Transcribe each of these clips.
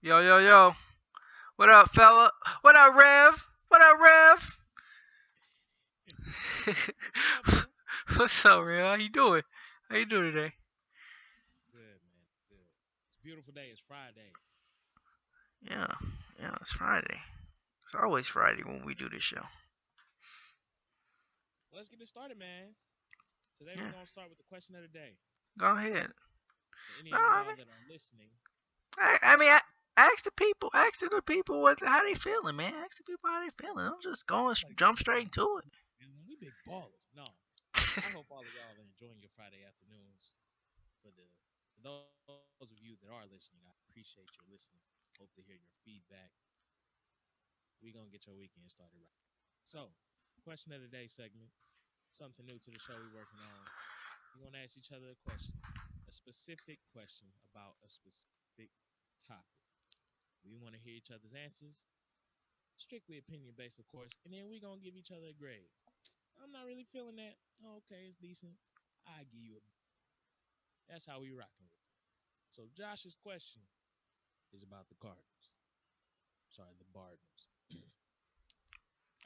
Yo, yo, yo. What up, fella? What up, Rev? What up, Rev? What's up, man? What's up, Rev? How you doing? How you doing today? Good, man. Good. It's a beautiful day. It's Friday. Yeah, yeah, it's Friday. It's always Friday when we do this show. Let's get it started, man. Today we're Yeah, gonna start with the question of the day. go ahead. For any No, of I y'all mean, that are listening, I this mean, ask the people what how they feeling, man. Ask the people how they feeling. I'm just going like jump straight into it. man, we big ballers. No, I hope all of y'all are enjoying your Friday afternoons. For those of you that are listening, I appreciate your listening. Hope to hear your feedback. We're gonna get your weekend started right. So, question of the day segment. Something new to the show we're working on. We're gonna ask each other a specific question about a specific topic. We want to hear each other's answers, strictly opinion based, of course, and then we're gonna give each other a grade. I'm not really feeling that. Oh, okay, it's decent. I give you a. That's how we rocking with. So Josh's question is about the Cardinals. Sorry, the Cardinals.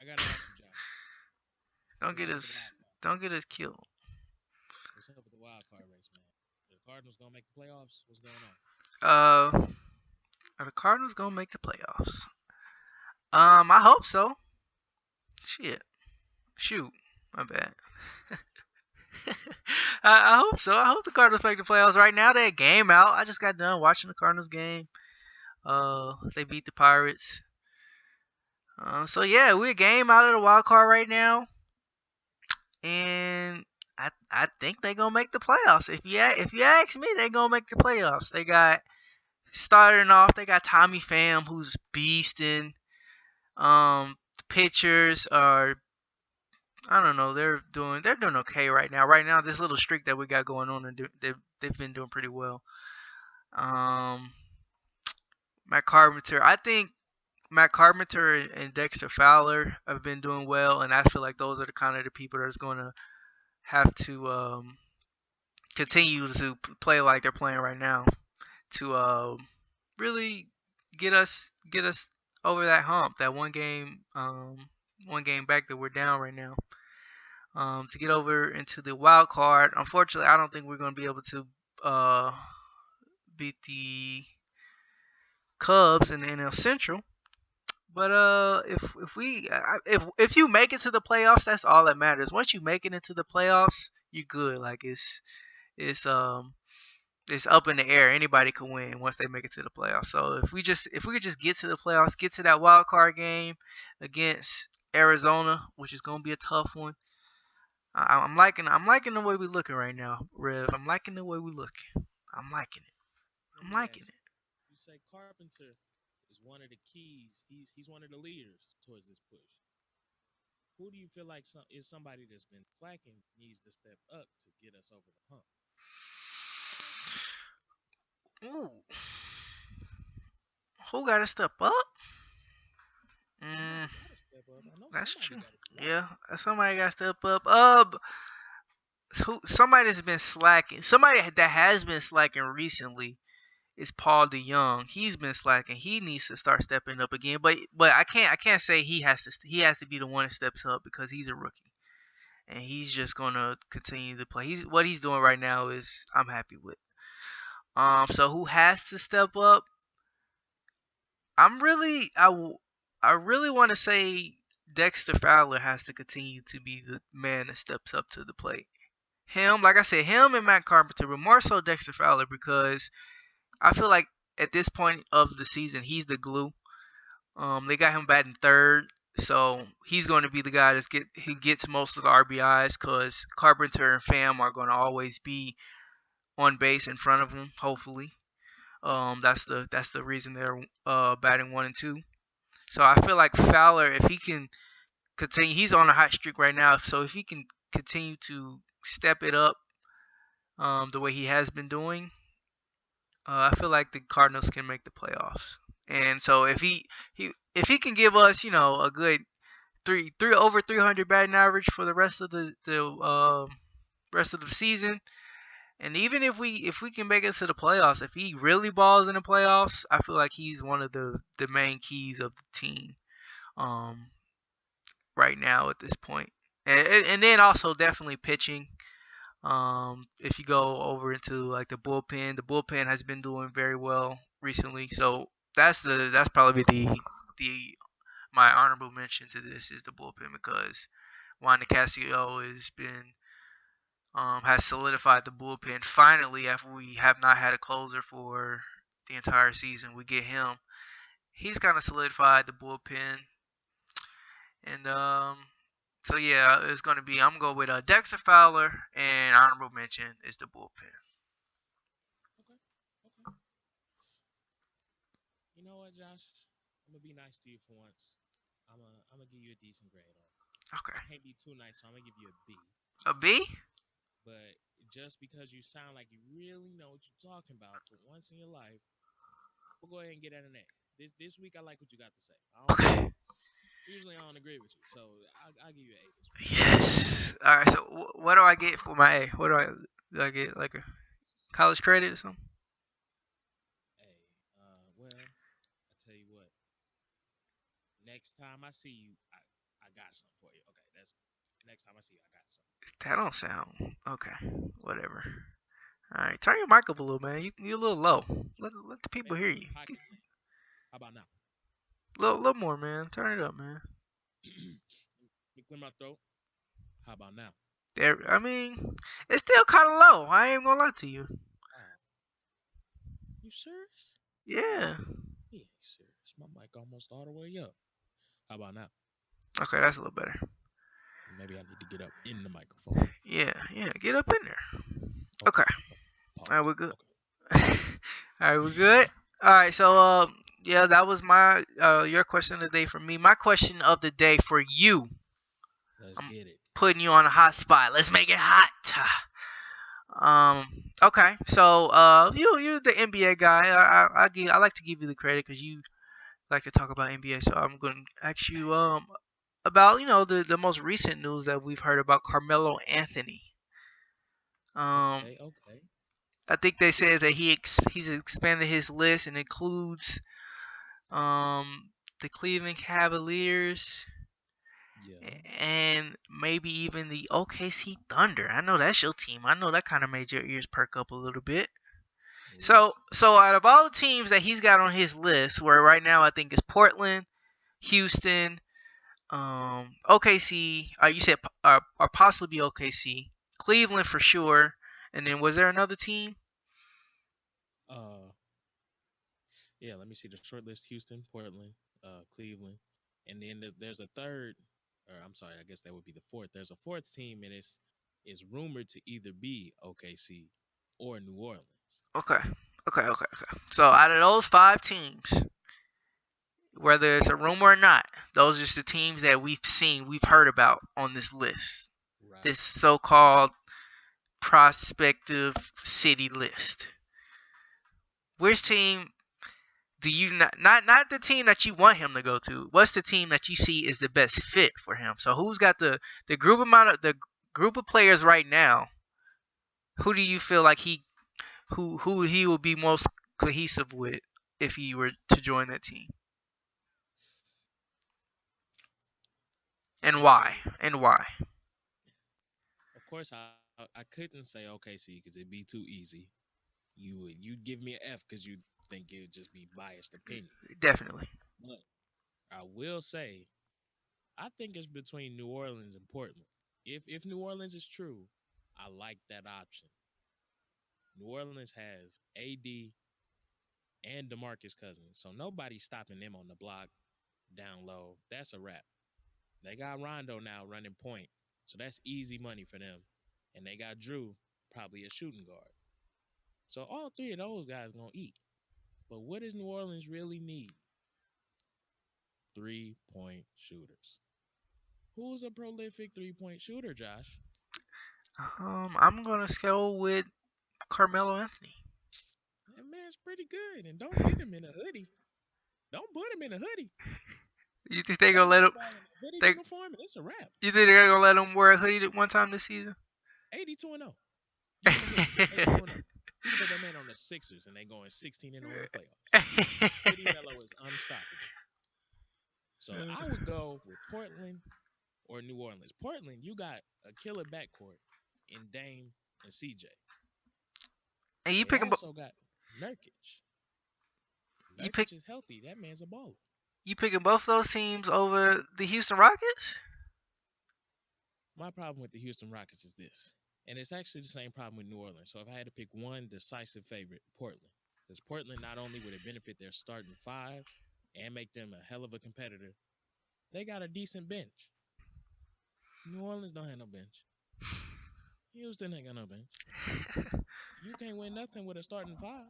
I gotta ask you, Josh. don't What's get up with the us, wild card? don't get us killed. What's up with the wild card race, man? The Cardinals gonna make the playoffs? What's going on? Uh, are the Cardinals gonna make the playoffs? I hope so. Shit, shoot, my bad. I hope so. I hope the Cardinals make the playoffs. Right now, they're a game out. I just got done watching the Cardinals game. They beat the Pirates. So yeah, we're a game out of the wild card right now, and I think they're gonna make the playoffs. If you ask me, they're gonna make the playoffs. They got starting off. They got Tommy Pham, who's beasting. The pitchers are, I don't know. They're doing okay right now. Right now, this little streak that we got going on, and they've been doing pretty well. Um, Matt Carpenter. I think Matt Carpenter and Dexter Fowler have been doing well, and I feel like those are the kind of the people that's going to have to continue to play like they're playing right now to really get us over that hump, that one game back that we're down right now. To get over into the wild card. Unfortunately, I don't think we're going to be able to uh, beat the Cubs in the NL Central. But if you make it to the playoffs, that's all that matters. Once you make it into the playoffs, you're good. Like it's it's up in the air. Anybody can win once they make it to the playoffs. So if we could just get to the playoffs, get to that wild card game against Arizona, which is gonna be a tough one. I'm liking the way we're looking right now, Rev. I'm liking the way we're looking. I'm liking it. Let I'm me liking ask it. you. You say Carpenter is one of the keys. He's one of the leaders towards this push. Who do you feel like is somebody that's been slacking needs to step up to get us over the hump? Ooh, who got to step up? Somebody Mm, got to step up. I know that's somebody true. got to do right. Yeah, somebody got to step up. Somebody that's been slacking. Somebody that has been slacking recently is Paul DeYoung. He's been slacking. He needs to start stepping up again. But I can't say he has to be the one that steps up because he's a rookie and he's just gonna continue to play. What he's doing right now is I'm happy with. So who has to step up? I'm really I really want to say Dexter Fowler has to continue to be the man that steps up to the plate. Him, like I said, him and Matt Carpenter, but more so Dexter Fowler because I feel like at this point of the season he's the glue. They got him batting third, so he's going to be the guy who gets most of the RBIs because Carpenter and Pham are going to always be on base in front of him. Hopefully, that's the reason they're batting 1 and 2. So I feel like Fowler, if he can continue, he's on a hot streak right now. So if he can continue to step it up the way he has been doing, I feel like the Cardinals can make the playoffs. And so if he can give us a good three over 300 batting average for the rest of the season, And even if we can make it to the playoffs, if he really balls in the playoffs, I feel like he's one of the main keys of the team. Um, right now at this point. And then also definitely pitching. If you go over into like the bullpen has been doing very well recently. So that's probably the my honorable mention to this is the bullpen because Juan Nicasio has solidified the bullpen finally after we have not had a closer for the entire season. We get him. He's kind of solidified the bullpen, and so yeah, it's gonna be. I'm gonna go with Dexter Fowler, and honorable mention is the bullpen. Okay. Okay. You know what, Josh? I'm gonna be nice to you for once. I'm gonna give you a decent grade on it. Okay, I can't be too nice, so I'm gonna give you a B. a B. But just because you sound like you really know what you're talking about for once in your life, we'll go ahead and get at an A. This week I like what you got to say. Okay. Usually I don't agree with you, so I'll give you an A this week. Yes. All right. So what do I get for my A? What do I get like a college credit or something? Hey, well, I tell you what. Next time I see you, I got something for you. Okay, that's next time I see you, I got something. That don't sound okay. Whatever. All right. Turn your mic up a little, man. You're a little low. Let the people Man, hear this is you. a podcast. How about now? Little more, man. Turn it up, man. Let me clear my throat. How about now? There. I mean, it's still kind of low. I ain't gonna lie to you. Oh, you serious? Yeah. Yeah, you serious. My mic almost all the way up. How about now? Okay, that's a little better. Maybe I need to get up in the microphone. Yeah. Yeah. Get up in there. Okay. Pause. All right, we're good. Okay. All right, we're good. All right, so yeah, that was my your question of the day for me. My question of the day for you. Let's I'm get it. putting you on a hot spot. Let's make it hot. Okay, so you're the NBA guy. I like to give you the credit because you like to talk about NBA. So I'm going to ask you about the most recent news that we've heard about Carmelo Anthony. Okay. I think they said that he's expanded his list and includes the Cleveland Cavaliers Yeah. and maybe even the OKC Thunder. I know that's your team. I know that kind of made your ears perk up a little bit. So out of all the teams that he's got on his list, where right now I think it's Portland, Houston, OKC. You said or possibly OKC, Cleveland for sure, and then was there another team? Uh, yeah. Let me see the short list: Houston, Portland, Cleveland, and then there's a third. Or I'm sorry, I guess that would be the fourth. There's a fourth team, and it's is rumored to either be OKC or New Orleans. Okay. So out of those 5 teams, whether it's a rumor or not, those are just the teams that we've heard about on this list. Right. This so-called prospective city list. Which team do you not the team that you want him to go to? What's the team that you see is the best fit for him? So who's got the group of players right now? Who do you feel like who he will be most cohesive with if he were to join that team? And why? And why? Of course, I couldn't say OKC because it'd be too easy. You'd give me an F because you think it would just be biased opinion. Definitely. But I will say, I think it's between New Orleans and Portland. If New Orleans is true, I like that option. New Orleans has AD and DeMarcus Cousins, so nobody's stopping them on the block down low. That's a wrap. They got Rondo now running point, so that's easy money for them. And they got Drew, probably a shooting guard. So all three of those guys gonna eat. But what does New Orleans really need? 3-point shooters. Who's a prolific 3-point shooter, Josh? I'm gonna go with Carmelo Anthony. That man's pretty good, and don't get him in a hoodie. Don't put him in a hoodie. You think they're gonna let him? Hoodie They, uniform, and it's a wrap. you think they're gonna let him wear a hoodie one time this season? 82-0. He's gonna hit. Hey, 2-0. You can put that man on the Sixers, and they going 16-0 in the playoffs. Pretty Melo is unstoppable. So I would go with Portland or New Orleans. Portland, you got a killer backcourt in Dame and CJ. And you They picking also got Nurkic. you pick Nurkic is healthy. That man's a baller. you picking both those teams over the Houston Rockets? My problem with the Houston Rockets is this, and it's actually the same problem with New Orleans. So if I had to pick one decisive favorite, Portland. Because Portland, not only would it benefit their starting five and make them a hell of a competitor, they got a decent bench. New Orleans don't have no bench. Houston ain't got no bench. You can't win nothing with a starting five.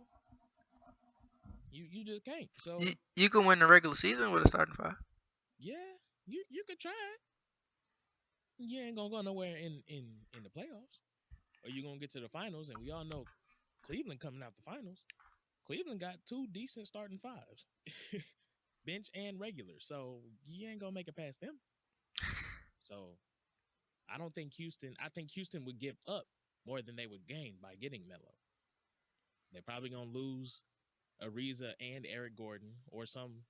You just can't. So You can win the regular season with a starting five. yeah, you could try it. You ain't gonna go nowhere in the playoffs. Or you gonna get to the finals, and we all know Cleveland coming out the finals. Cleveland got two decent starting fives. Bench and regular. So you ain't gonna make it past them. So I don't think I think Houston would give up more than they would gain by getting Melo. They're probably gonna lose Ariza and Eric Gordon, or some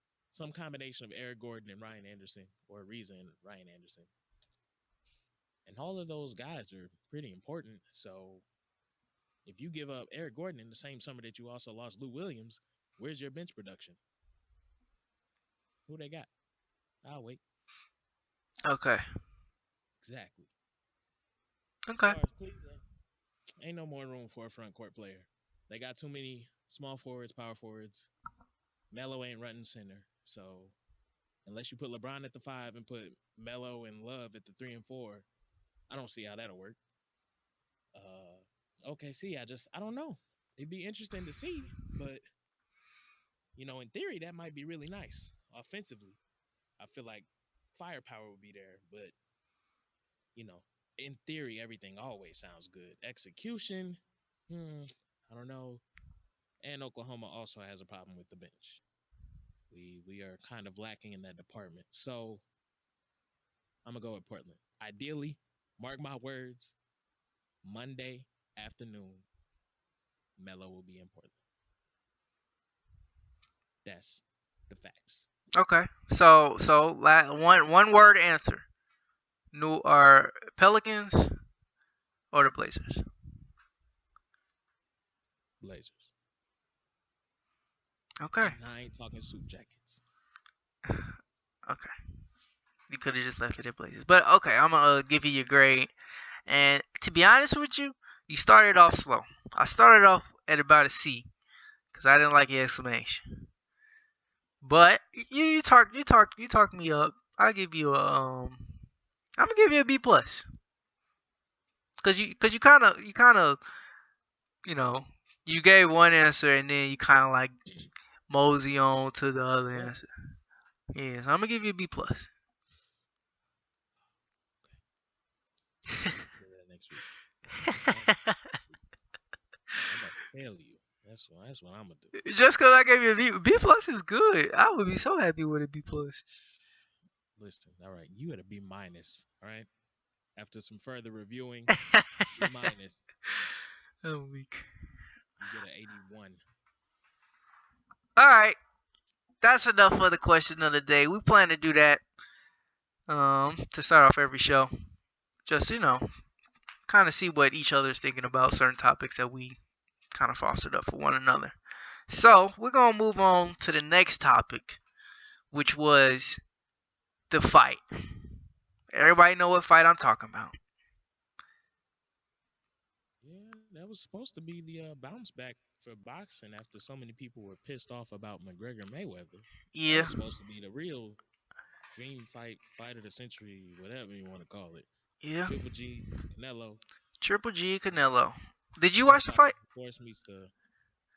combination of Eric Gordon and Ryan Anderson, or Ariza and Ryan Anderson. And all of those guys are pretty important. So if you give up Eric Gordon in the same summer that you also lost Lou Williams, where's your bench production? Who they got? I'll wait. Okay. Exactly. Okay. As far as Cleveland, ain't no more room for a front court player. They got too many small forwards, power forwards. Melo ain't running center. So unless you put LeBron at the 5 and put Melo and Love at the 3 and 4, I don't see how that'll work. OKC, I don't know. It'd be interesting to see, but in theory, that might be really nice offensively. I feel like firepower would be there, but in theory, everything always sounds good. Execution, I don't know. And Oklahoma also has a problem with the bench. We are kind of lacking in that department. So I'm gonna go with Portland. Ideally, mark my words, Monday afternoon, Melo will be in Portland. That's the facts. Okay. So one word answer. New are Pelicans or the Blazers? Blazers. Okay. And I ain't talking suit jackets. Okay. You could have just left it at Blazers. But okay, I'm gonna give you your grade. And to be honest with you, you started off slow. I started off at about a C because I didn't like your explanation. But you talked me up. I'll give you a I'm gonna give you a B plus. Cause you kind of you gave one answer and then you kind of like mosey on to the other answer. Yeah, so I'm gonna give you a B plus. Next week. I'm gonna fail you. That's what I'm gonna do. Just because I gave you a B plus is good. I would be so happy with a B plus. Listen, all right, you had a B minus. All right, after some further reviewing, B minus. I'm weak. You get an 81. All right, that's enough for the question of the day. We plan to do that to start off every show. Just kind of see what each other is thinking about certain topics that we kind of fostered up for one another. So we're gonna move on to the next topic, which was the fight. Everybody know what fight I'm talking about. Yeah, that was supposed to be the bounce back for boxing after so many people were pissed off about McGregor Mayweather. Yeah. That was supposed to be the real dream fight of the century, whatever you want to call it. Yeah. Triple G, Canelo. Triple G, Canelo. Did you watch the fight? Of course, meets the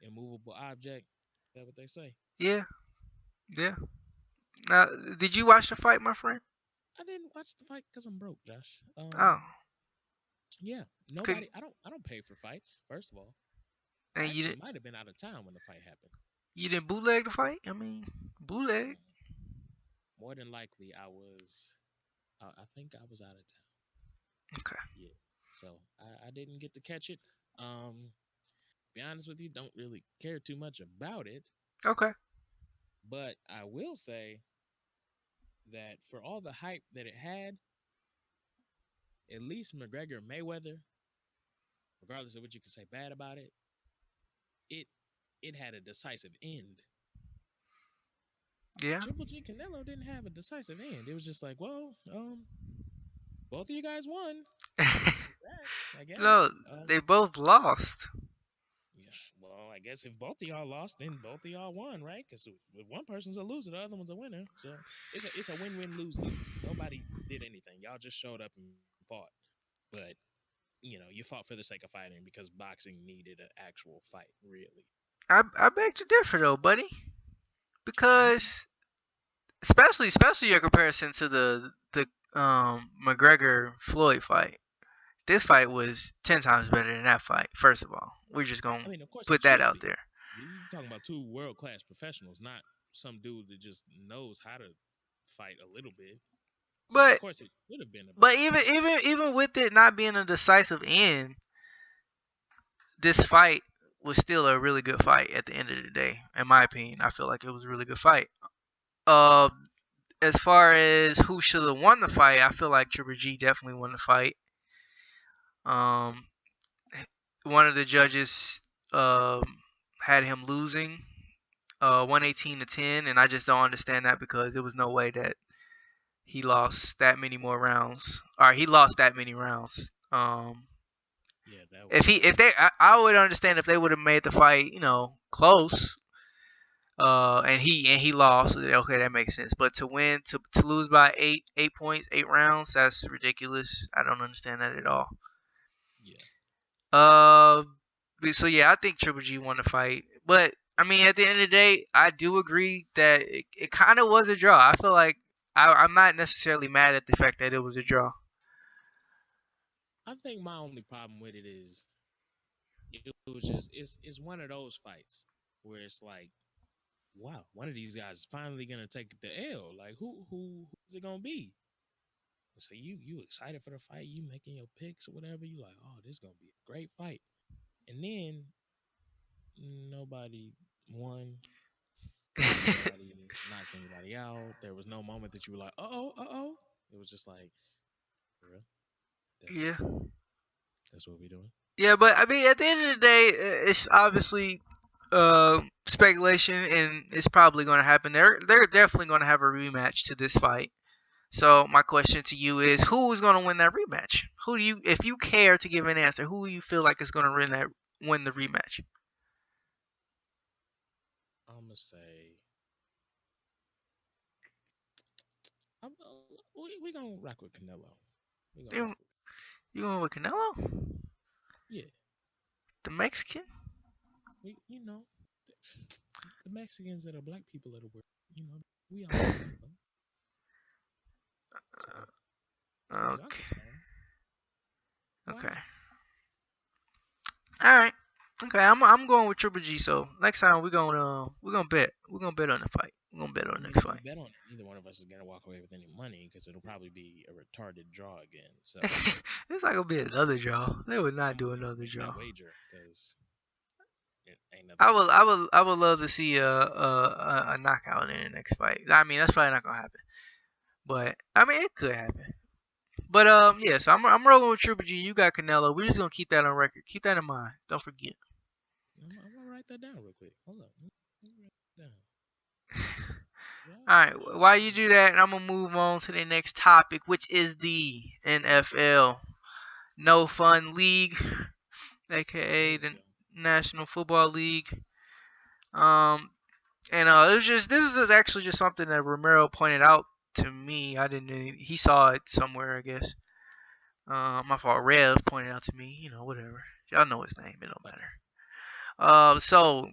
immovable object. Is that what they say? Yeah. Yeah. Now, did you watch the fight, my friend? I didn't watch the fight because I'm broke, Josh. Oh. Yeah. Nobody. I don't pay for fights. First of all. And you didn't. Might have been out of town when the fight happened. You didn't bootleg the fight? I mean, bootleg. More than likely, I was. I think I was out of town. Okay. Yeah. So I didn't get to catch it. Be honest with you, don't really care too much about it. Okay. But I will say that for all the hype that it had, at least McGregor Mayweather, regardless of what you can say bad about it, it it had a decisive end. Yeah. Triple G Canelo didn't have a decisive end. It was just like, well, both of you guys won. Congrats, I No, guess. they both lost. Yeah, well, I guess if both of y'all lost, then both of y'all won, right? Because if one person's a loser, the other one's a winner. So it's a win-win lose-lose. Nobody did anything. Y'all just showed up and fought. But you fought for the sake of fighting because boxing needed an actual fight, really. I beg to differ though, buddy, because especially your comparison to the McGregor Floyd fight. This fight was 10 times better than that fight. First of all, we're just gonna I mean, of course, put it that should out be. there. You're talking about two world-class professionals, not some dude that just knows how to fight a little bit. So of But course, it should have been a but better fight. even with it not being a decisive end, this fight was still a really good fight at the end of the day. In my opinion, I feel like it was a really good fight. Uh, as far as who should have won the fight, I feel like Triple G definitely won the fight. Um, one of the judges um had him losing 118 to 10, and I just don't understand that because there was no way that he lost that many more rounds, or he lost that many rounds. Yeah, that was. If they, I would understand if they would have made the fight, close. And he lost. Okay, that makes sense. But to win, to lose by 8 points, 8 rounds, that's ridiculous. I don't understand that at all. Yeah. So yeah, I think Triple G won the fight. But I mean, at the end of the day, I do agree that it kind of was a draw. I feel like I'm not necessarily mad at the fact that it was a draw. I think my only problem with it is it was just it's one of those fights where it's like, wow, one of these guys is finally gonna take the L. Like who's it gonna be? So you excited for the fight, you making your picks or whatever, you like, oh, this is gonna be a great fight. And then nobody won. Nobody knocked anybody out. There was no moment that you were like, uh oh. It was just like, for real? Yeah. That's what we're doing. Yeah, but I mean, at the end of the day, it's obviously speculation, and it's probably going to happen. They're definitely going to have a rematch to this fight. So my question to you is, who is going to win that rematch? Who do you, if you care to give an answer, who do you feel like is going to win the rematch? I'm gonna say we gonna rock with Canelo. We gonna You rock with you going with Canelo, yeah. the Mexican? We the Mexicans that are black people of the world. We all the same. So, Okay. Why Okay. not? All right. Okay. I'm going with Triple G. So next time we're gonna bet. We're gonna bet on the fight. We're gonna bet on the next fight. Bet on it. Neither one of us is gonna walk away with any money because it'll probably be a retarded draw again. So It's not gonna be another draw. They would not I'm do gonna another make draw. that wager because it ain't nothing. I would love to see a knockout in the next fight. I mean, that's probably not gonna happen, but I mean, it could happen. But yeah. So I'm rolling with Triple G. You got Canelo. We're just gonna keep that on record. Keep that in mind. Don't forget. I'm gonna write that down real quick. Hold up. Let me write that down. All right. While you do that, I'm gonna move on to the next topic, which is the NFL No Fun League, aka the National Football League. Um, and it was just this is actually just something that Romero pointed out to me. I didn't. He saw it somewhere, I guess. My fault. Rev pointed out to me. Whatever. Y'all know his name. It don't matter. So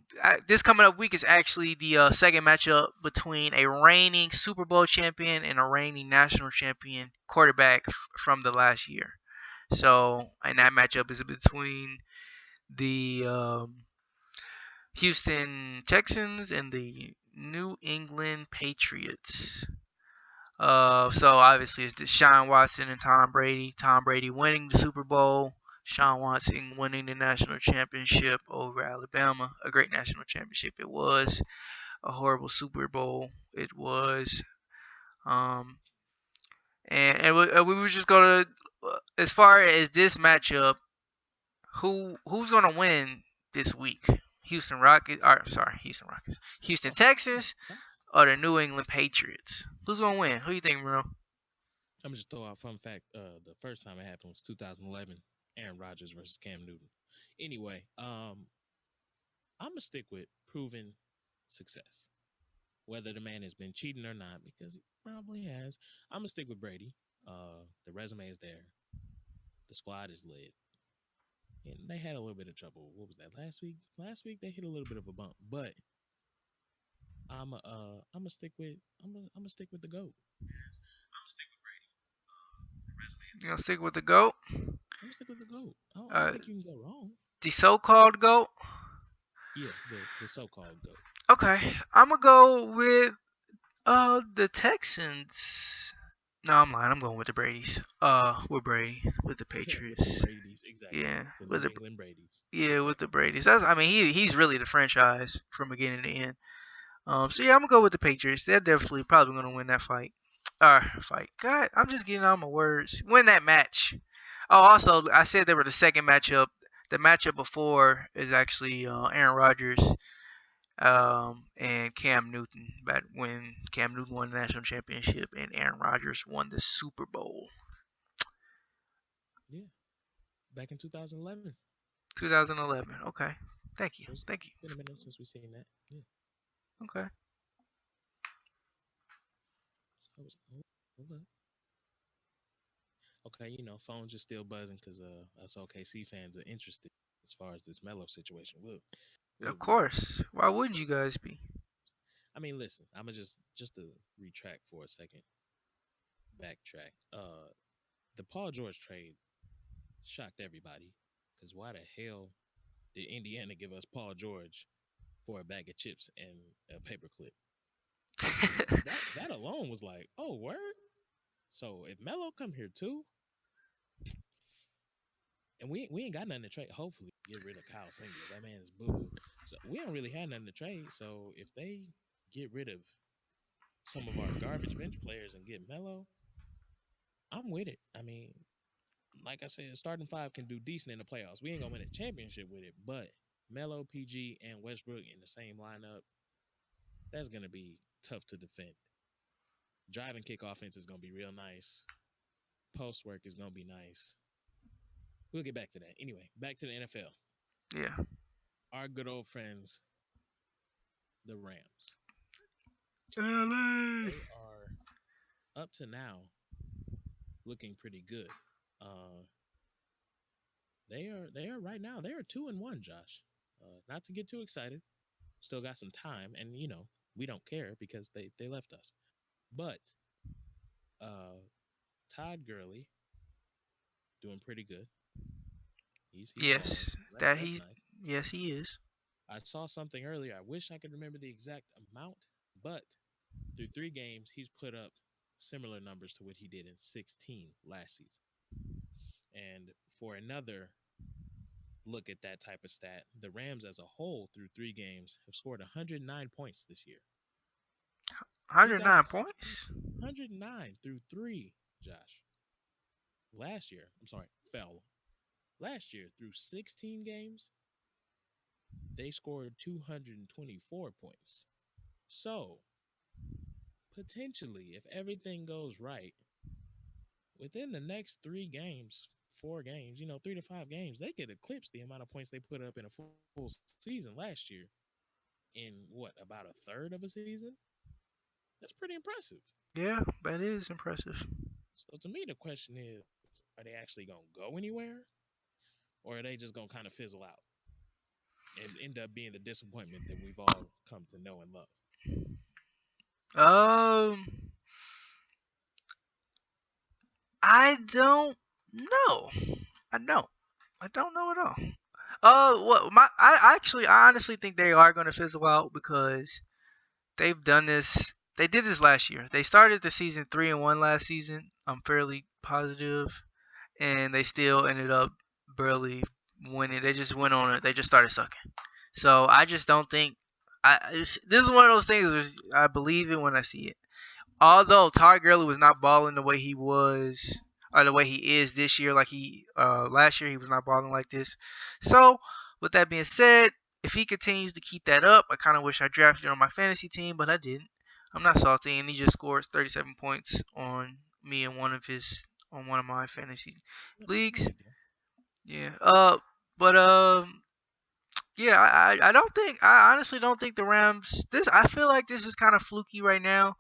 this coming up week is actually the second matchup between a reigning Super Bowl champion and a reigning national champion quarterback from the last year. So, and that matchup is between the Houston Texans and the New England Patriots. So obviously it's Deshaun Watson and Tom Brady. Tom Brady winning the Super Bowl. Sean Watson winning the national championship over Alabama. A great national championship it was. A horrible Super Bowl it was. Um, and we were just gonna, as far as this matchup, who's gonna win this week? Houston Rockets, or sorry, Houston Rockets, Houston Texans, or the New England Patriots? Who's gonna win? Who do you think, bro? I'm just throw out a fun fact. The first time it happened was 2011, Aaron Rodgers versus Cam Newton. Anyway, I'm gonna stick with proven success, whether the man has been cheating or not, because he probably has. I'm gonna stick with Brady. The resume is there. The squad is lit. And they had a little bit of trouble. What was that last week? Last week they hit a little bit of a bump, but I'm gonna stick with stick with the goat. I'm gonna stick with Brady. The resume. You gonna stick with the GOAT? I'm gonna stick with the goat. I don't think you can go wrong. The so-called GOAT? Yeah, the so-called goat. Okay, I'm gonna go with the Texans. No, I'm lying. I'm going with the Brady's. With Brady, with the Patriots. Brady's, exactly. Yeah, with the England Brady's. Yeah, with the Brady's. I mean, he's really the franchise from beginning to end. So yeah, I'm gonna go with the Patriots. They're definitely probably gonna win that fight. God, I'm just getting all my words. Win that match. Oh, also, I said they were the second matchup. The matchup before is actually Aaron Rodgers and Cam Newton. Back when Cam Newton won the national championship and Aaron Rodgers won the Super Bowl. Yeah, back in 2011. 2011. Okay. Thank you. It's been a minute since we've seen that. Yeah. Okay. Okay, phones are still buzzing because us OKC fans are interested as far as this Melo situation. Of course. Why wouldn't you guys be? I mean, listen, I'm gonna just to retract for a second. Backtrack. The Paul George trade shocked everybody because why the hell did Indiana give us Paul George for a bag of chips and a paperclip? that alone was like, oh, word. So if Melo come here too, and we ain't got nothing to trade. Hopefully, get rid of Kyle Singer. That man is boo boo. So we don't really have nothing to trade. So if they get rid of some of our garbage bench players and get Melo, I'm with it. I mean, like I said, starting five can do decent in the playoffs. We ain't gonna win a championship with it, but Melo, PG, and Westbrook in the same lineup, that's gonna be tough to defend. Drive and kick offense is gonna be real nice. Post work is gonna be nice. We'll get back to that. Anyway, back to the NFL. Yeah. Our good old friends, the Rams. LA. They are up to now looking pretty good. They are right now. They are 2-1, Josh. Not to get too excited. Still got some time, and we don't care because they left us. But Todd Gurley doing pretty good. He's yes, nice. Yes, he is. I saw something earlier. I wish I could remember the exact amount, but through 3 games, he's put up similar numbers to what he did in 16 last season. And for another look at that type of stat, the Rams as a whole through 3 games have scored 109 points this year. 109 points? 109 through 3, Josh. Fell. Last year, through 16 games, they scored 224 points. So, potentially, if everything goes right, within the next 3 games, 4 games, 3 to 5 games, they could eclipse the amount of points they put up in a full season last year in, about a third of a season? That's pretty impressive. Yeah, that is impressive. So, to me, the question is, are they actually going to go anywhere? Or are they just going to kind of fizzle out and end up being the disappointment that we've all come to know and love? I don't know. I don't know at all. I honestly think they are going to fizzle out because they've done this. They did this last year. They started the season 3-1 last season. I'm fairly positive, and they still ended up barely winning. They just went on it. They just started sucking. So I just don't think. This is one of those things where I believe it when I see it. Although Todd Gurley was not balling the way he was or the way he is this year, like he last year he was not balling like this. So with that being said, if he continues to keep that up, I kind of wish I drafted him on my fantasy team, but I didn't. I'm not salty, and he just scored 37 points on me in one of my fantasy leagues. Yeah. But yeah, I don't think I honestly don't think the Rams. I feel like this is kind of fluky right now.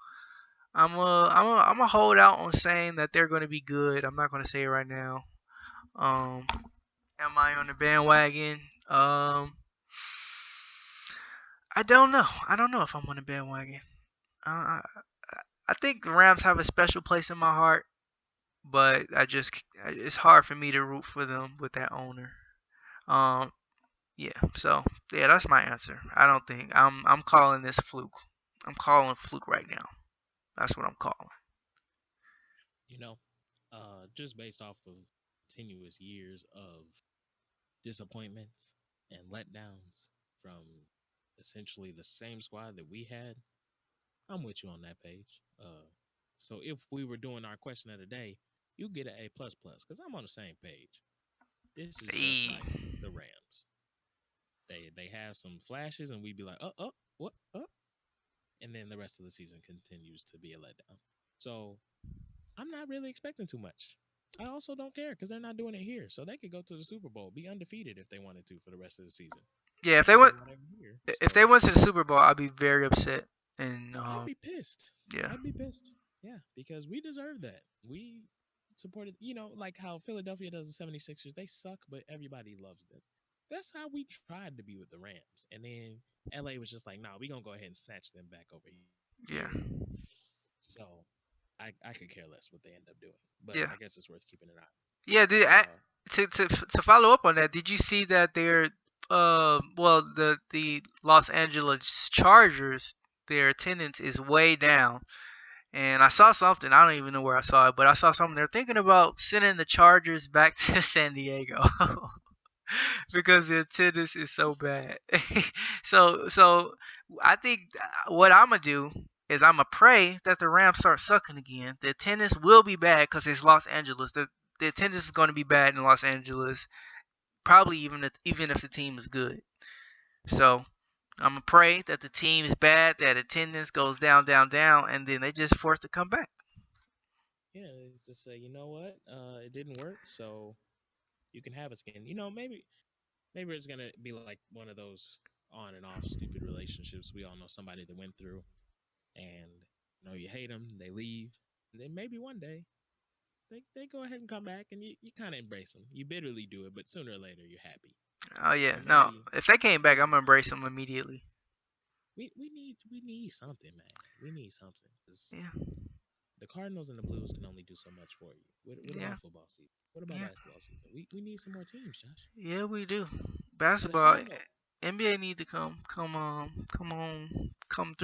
I'm a hold out on saying that they're going to be good. I'm not going to say it right now. Am I on the bandwagon? I don't know. I don't know if I'm on the bandwagon. I I think the Rams have a special place in my heart, but it's hard for me to root for them with that owner. Um, yeah. So yeah, that's my answer. I don't think I'm calling this fluke. I'm calling fluke right now. That's what I'm calling. You know, just based off of continuous years of disappointments and letdowns from essentially the same squad that we had, I'm with you on that page. So if we were doing our question of the day, you get an A plus plus because I'm on the same page. This is just Hey. like the Rams. They have some flashes and we'd be like, what, and then the rest of the season continues to be a letdown. So I'm not really expecting too much. I also don't care because they're not doing it here. So they could go to the Super Bowl, be undefeated if they wanted to for the rest of the season. Yeah, if they So went to the Super Bowl, I'd be very upset. And I'd be pissed. yeah, I'd be pissed. Yeah, because we deserve that. We supported, like how Philadelphia does the 76ers. They suck, but everybody loves them. That's how we tried to be with the Rams. And then LA was just like, nah, we're going to go ahead and snatch them back over here. yeah, So I could care less what they end up doing. But yeah, I guess it's worth keeping an eye. yeah. To follow up on that, did you see that the Los Angeles Chargers, their attendance is way down. And I saw something, I don't even know where I saw it, but I saw something. They're thinking about sending the Chargers back to San Diego because the attendance is so bad. So I think what I'm gonna do is I'm gonna pray that the Rams start sucking again. The attendance will be bad because it's Los Angeles. The attendance is going to be bad in Los Angeles, probably even if the team is good. So I'm gonna pray that the team is bad, that attendance goes down, down, down, and then they just forced to come back. Yeah, just say, you know what, it didn't work, so you can have it again. Maybe it's gonna be like one of those on and off stupid relationships we all know somebody that went through, and you hate them, they leave, and then maybe one day they go ahead and come back, and you kind of embrace them. You bitterly do it, but sooner or later you're happy. Oh yeah, no. If they came back, I'm gonna embrace them immediately. We need something, man. We need something. Yeah. The Cardinals and the Blues can only do so much for you. What about football season? What about basketball season? We need some more teams, Josh. Yeah, we do. Basketball, NBA need to come through. Come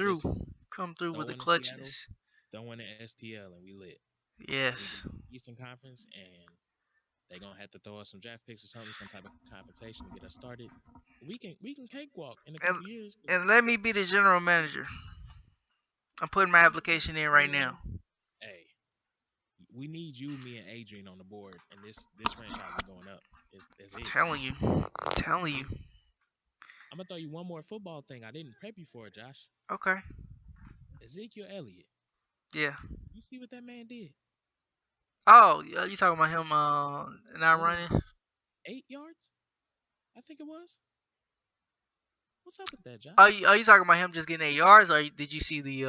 through with the clutchness. Don't win an STL and we lit. Yes. Eastern Conference, and they're gonna have to throw us some draft picks or something, some type of compensation to get us started. We can cakewalk in a couple years. And let me be the general manager. I'm putting my application in right now. Hey, we need you, me, and Adrian on the board, and this franchise is going up. It's telling you. I'm gonna throw you one more football thing I didn't prep you for, Josh. Okay. Ezekiel Elliott. Yeah. You see what that man did? Oh, you talking about him not running? 8 yards? I think it was. What's up with that, Josh? Are you talking about him just getting 8 yards, or did you see the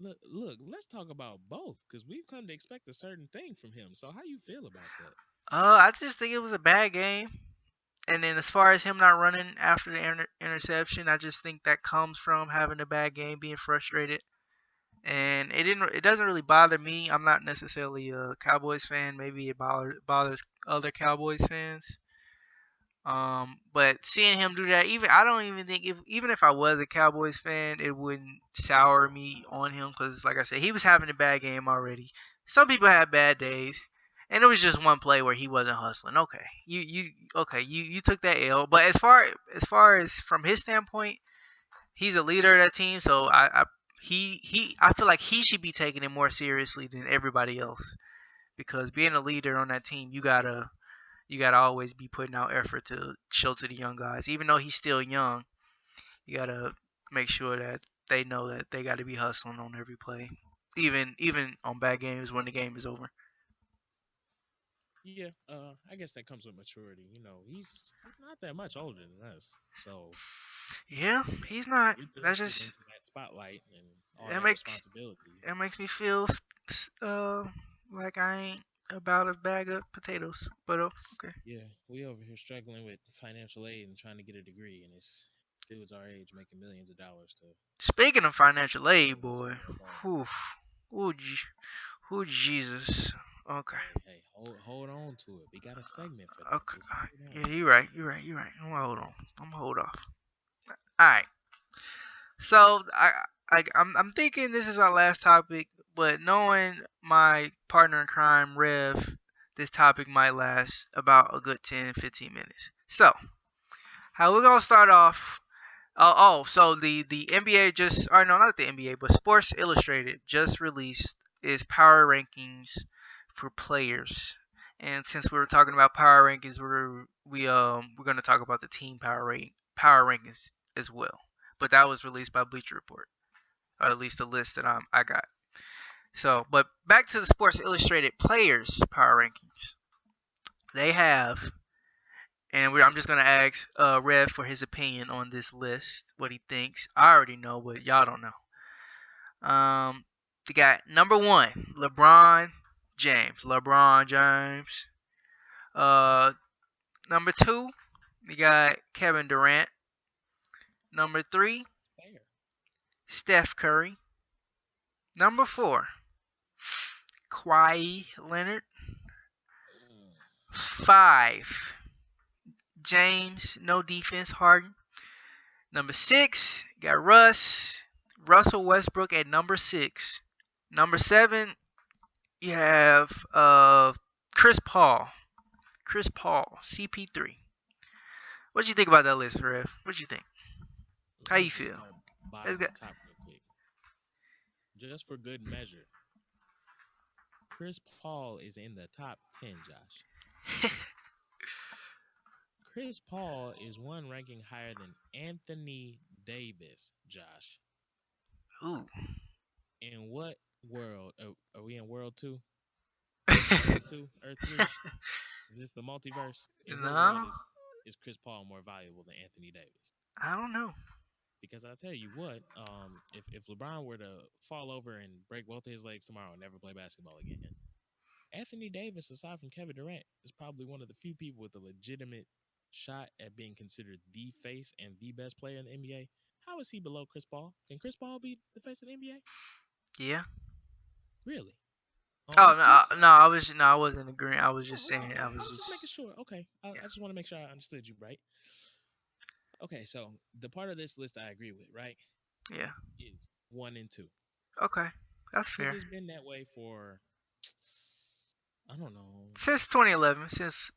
Look, let's talk about both, because we've come to expect a certain thing from him. So how you feel about that? I just think it was a bad game. And then as far as him not running after the interception, I just think that comes from having a bad game, being frustrated. And it doesn't really bother me. I'm not necessarily a Cowboys fan. Maybe it bothers other Cowboys fans. But seeing him do that, I don't even think even if I was a Cowboys fan, it wouldn't sour me on him, because like I said, he was having a bad game already. Some people have bad days, And it was just one play where he wasn't hustling. Okay, you took that L. But as far as from his standpoint, he's a leader of that team. So I feel like he should be taking it more seriously than everybody else, because being a leader on that team, you gotta always be putting out effort to show to the young guys. Even though he's still young, you gotta make sure that they know that they gotta be hustling on every play, even on bad games when the game is over. Yeah, I guess that comes with maturity. You know, he's not that much older than us, so Yeah, you know, he's not. you're That thrusted just into that spotlight and all it that makes responsibility. it makes me feel like I ain't about a bag of potatoes. But okay. Yeah, we over here struggling with financial aid and trying to get a degree, and it's dudes our age making millions of dollars to Speaking of financial aid, leave us boy, with no bone. whew, whew, Jesus. Okay, Hey, hold on to it. We got a segment for that. okay. Just hold on Yeah, to you're it. right. You're right. You're right. I'm gonna hold on. I'm gonna hold off. All right. So I'm thinking this is our last topic, but knowing my partner in crime, Rev, this topic might last about a good 10, 15 minutes. So how we're gonna start off. So the NBA just, or no, not the NBA, but Sports Illustrated just released its power rankings for players. And since we were talking about power rankings, we're gonna talk about the team power rankings as well. But that was released by Bleacher Report, or at least the list that I got. So, but back to the Sports Illustrated players power rankings. They have, and I'm just gonna ask Rev for his opinion on this list, what he thinks. I already know, but y'all don't know. You got number one, James. LeBron James. Uh, Number two, you got Kevin Durant. Number three, Fair. Steph Curry. Number four, Kawhi Leonard. Mm. Five, James, no defense, Harden. Number six, you got Russell Westbrook at number six. Number seven, you have Chris Paul. Chris Paul, CP3. What do you think about that list, Rev? What do you think? How Let me you just feel? start Let's bottom go. to top real quick. Just for good measure, Chris Paul is in the top 10, Josh. Chris Paul is one ranking higher than Anthony Davis, Josh. Ooh. In what world? Are we in world two? Is this Earth two? Earth three? Is this the multiverse? In what world No, is Chris Paul more valuable than Anthony Davis? I don't know. Because I tell you what, if LeBron were to fall over and break both of his legs tomorrow and never play basketball again, Anthony Davis, aside from Kevin Durant, is probably one of the few people with a legitimate shot at being considered the face and the best player in the NBA. How is he below Chris Paul? Can Chris Paul be the face of the NBA? Yeah. Really? On Oh Earth two? no, I wasn't agreeing. I was Oh, just saying. okay. I I was was just making just sure. Okay, I yeah. just want to make sure I understood you right. Okay, so the part of this list I agree with, right, Yeah. is one and two, Okay, that's because fair. it's been that way for I don't know. Since 2011, since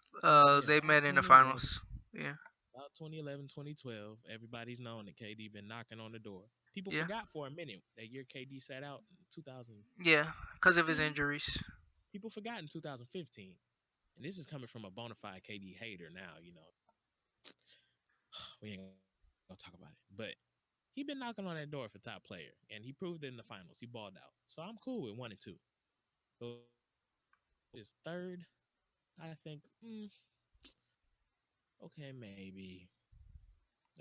Yeah, they about met in the 2011, finals. Yeah. about 2011, 2012. Everybody's known that KD been knocking on the door. People Yeah. forgot for a minute that year KD sat out in Yeah. Because of his 2015. injuries. People forgot in 2015, and this is coming from a bona fide KD hater. Now you know we ain't gonna talk about it, but he been knocking on that door for top player, and he proved it in the finals. He balled out, so I'm cool with one and two. So his third, I think, okay, maybe.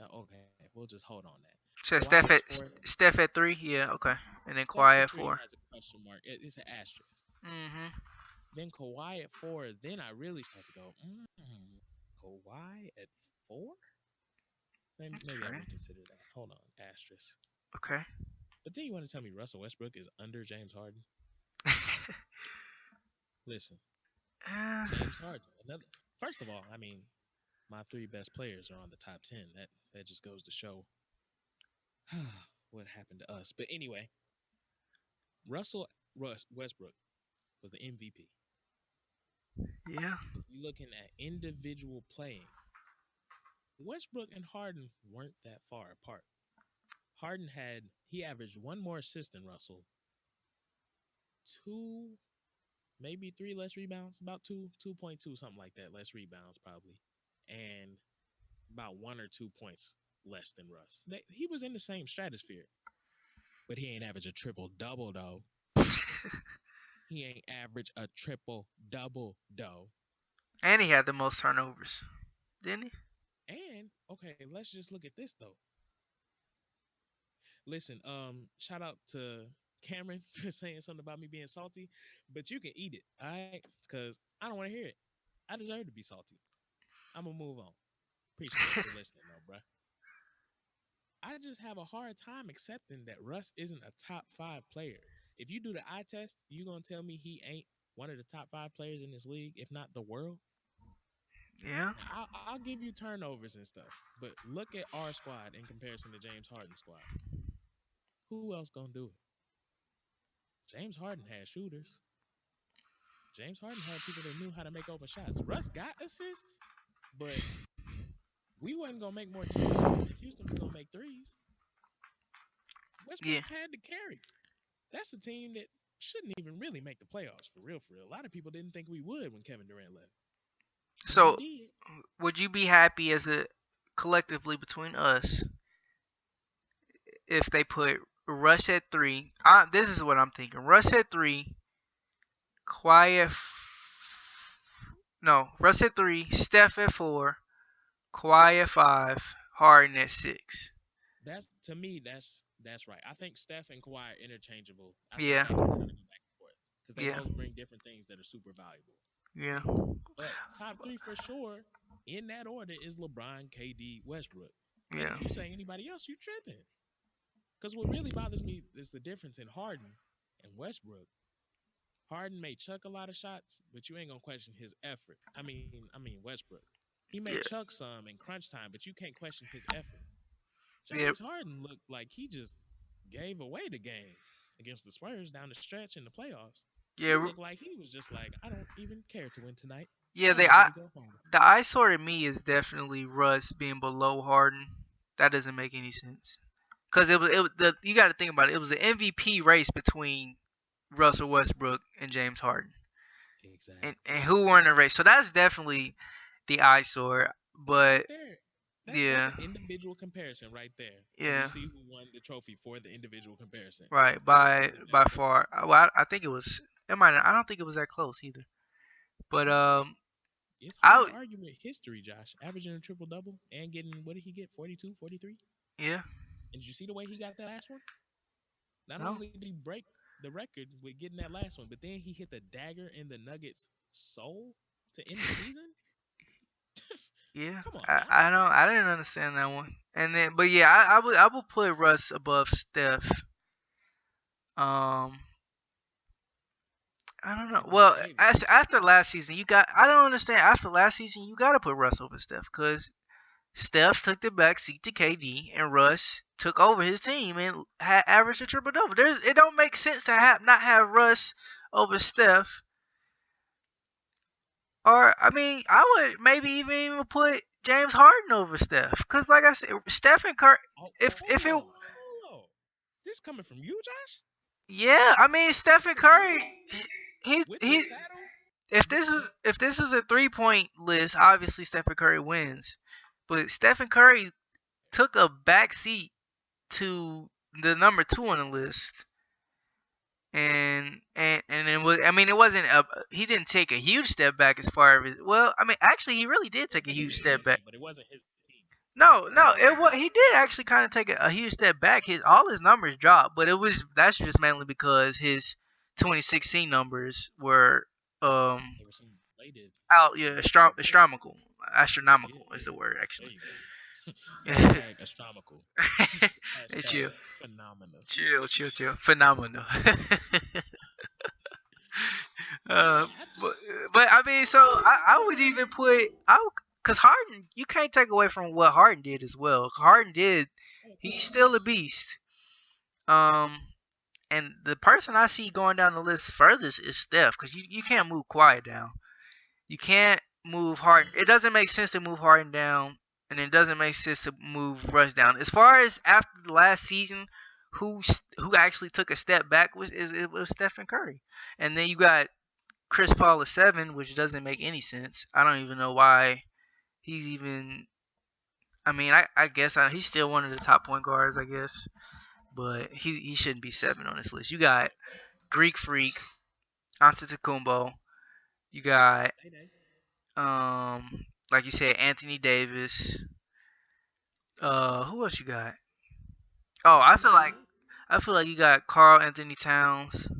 Okay, we'll just hold on that. So Kawhi is fourth. Steph at three. Yeah. Okay. And then Steph Kawhi at at three four. has a question mark. It's an asterisk. Mhm. Then Kawhi at four. Then I really start to go, Kawhi at four? Maybe I'll Okay. reconsider that. Hold on, asterisk. Okay. But then you want to tell me Russell Westbrook is under James Harden? Listen, James Harden. Another. First of all, I mean, my three best players are on the top 10. That just goes to show what happened to us. But anyway, Russell Westbrook was the MVP. Yeah. You're looking at individual playing. Westbrook and Harden weren't that far apart. Harden he averaged one more assist than Russell, two, maybe three less rebounds, about 2.2, something like that, less rebounds probably, and about 1 or 2 points less than Russ. He was in the same stratosphere, but he ain't average a triple double though. He ain't average a triple double though. And he had the most turnovers, didn't he? And okay, let's just look at this though. Listen, shout out to Cameron for saying something about me being salty, but you can eat it, all right? Because I don't want to hear it. I deserve to be salty. I'm gonna move on. Appreciate you for listening, though, bruh. I just have a hard time accepting that Russ isn't a top 5 player. If you do the eye test, you gonna tell me he ain't one of the top 5 players in this league, if not the world? Yeah. Now, I'll give you turnovers and stuff, but look at our squad in comparison to James Harden's squad. Who else gonna do it? James Harden had shooters. James Harden had people that knew how to make open shots. Russ got assists, but we wasn't gonna make more twos. Houston was gonna make threes. Yeah. Westbrook had to carry. That's a team that shouldn't even really make the playoffs for real. For real, a lot of people didn't think we would when Kevin Durant left. But So, we did. would you be happy as a collectively between us if they put Russ at 3? This is what I'm thinking. Russ at 3, Russ at 3, Steph at 4, Kawhi at 5, Harden at 6. That's to me. That's right. I think Steph and Kawhi are interchangeable. I think Yeah. they can kind of go back and forth because they Yeah. both bring different things that are super valuable. Yeah. But top 3 for sure, in that order, is LeBron, KD, Westbrook. And Yeah. if you say anybody else, you tripping. Because what really bothers me is the difference in Harden and Westbrook. Harden may chuck a lot of shots, but you ain't gonna question his effort. I mean Westbrook. He may Yeah. chuck some in crunch time, but you can't question his effort. Yeah. James Harden looked like he just gave away the game against the Spurs down the stretch in the playoffs. He Yeah. looked like he was just like, I don't even care to win tonight. Yeah. I'm ready to go home. The eyesore to me is definitely Russ being below Harden. That doesn't make any sense. Because you got to think about it. It was an MVP race between Russell Westbrook and James Harden. Exactly. And who won the race? So that's definitely the eyesore. But That's an individual comparison right there. Yeah. You see who won the trophy for the individual comparison. Right, by far. Well, I think it was. It might. I don't think it was that close either. But It's hard to argue with history, Josh. Averaging a triple double and getting, what did he get? 42, 43? Yeah. And did you see the way he got that last one? Not No. only did he break the record with getting that last one, but then he hit the dagger in the Nuggets' soul to end the season. Yeah. Come on, I didn't understand that one. And then, but yeah, I would put Russ above Steph. I don't know. Well, after last season, I don't understand. After last season, you got to put Russ over Steph because Steph took the back seat to KD, and Russ took over his team and had averaged a triple double. It don't make sense to not have Russ over Steph. Or I mean, I would maybe even put James Harden over Steph, because like I said, Steph and Curry. This coming from you, Josh? Yeah, I mean Steph and Curry. If this was a 3-point list, obviously Stephen Curry wins. But Stephen Curry took a back seat to the number 2 on the list. And it was, I mean, it wasn't he didn't take a huge step back as far as, well, I mean, actually he really did take a huge step back. But it wasn't his team. No, he did actually kind of take a huge step back. All his numbers dropped, but that's just mainly because his 2016 numbers were astronomical is the word actually. Astronomical. Chill. Phenomenal. Chill. Phenomenal. But I mean, so I would even put because Harden, you can't take away from what Harden did as well. He's still a beast. And the person I see going down the list furthest is Steph, because you can't move Kawhi down. You can't move Harden. It doesn't make sense to move Harden down, and it doesn't make sense to move Russ down. As far as after the last season, who actually took a step back it was Stephen Curry, and then you got Chris Paul at 7, which doesn't make any sense. I don't even know why he's even. I mean, I guess he's still one of the top point guards, I guess, but he shouldn't be 7 on this list. You got Greek Freak, Antetokounmpo. You got like you said, Anthony Davis. Who else you got? Oh, I feel like you got Karl Anthony Towns.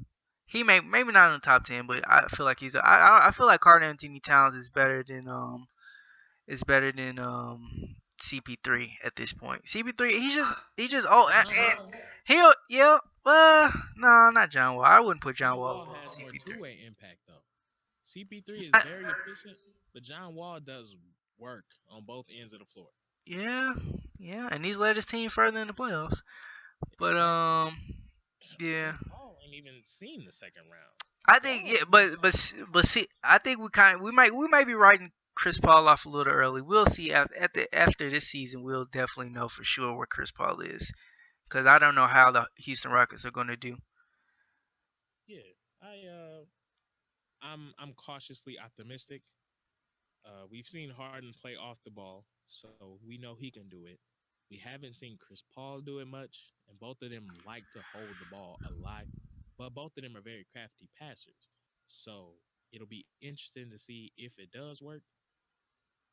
He maybe not in the top 10, but I feel like I feel like Karl Anthony Towns is better than CP3 at this point. CP3 he just and he'll no, not John Wall. I wouldn't put John Wall above has more CP3. two-way impact though. CP3 is I- very efficient, but John Wall does work on both ends of the floor. Yeah, and he's led his team further in the playoffs. But yeah. Paul ain't even seen the second round. I think but see, I think we might be writing Chris Paul off a little early. We'll see after this season. We'll definitely know for sure where Chris Paul is, because I don't know how the Houston Rockets are going to do. Yeah, I'm cautiously optimistic. We've seen Harden play off the ball, so we know he can do it. We haven't seen Chris Paul do it much, and both of them like to hold the ball a lot, but both of them are very crafty passers. So it'll be interesting to see if it does work.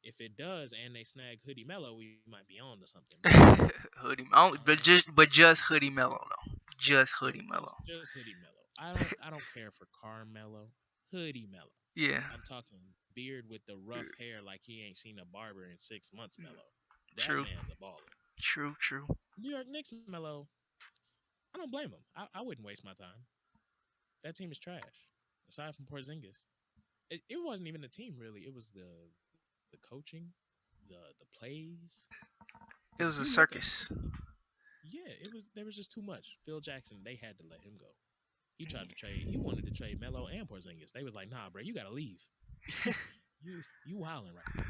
If it does, and they snag Hoodie Mello, we might be on to something. Hoodie, but just Hoodie Mello though, just Hoodie Mello. Just Hoodie Mello. I don't care for Carmelo. Hoodie Mello. Yeah. I'm talking beard with the rough hair like he ain't seen a barber in 6 months, Mello. That True. man's a baller. True. New York Knicks, Mello. I don't blame him. I wouldn't waste my time. That team is trash. Aside from Porzingis, it wasn't even the team really. It was the coaching, the plays. It was a circus. Yeah, there was just too much. Phil Jackson, they had to let him go. He tried to trade. He wanted to trade Melo and Porzingis. They was like, "Nah, bro, you gotta leave. you wilding right now."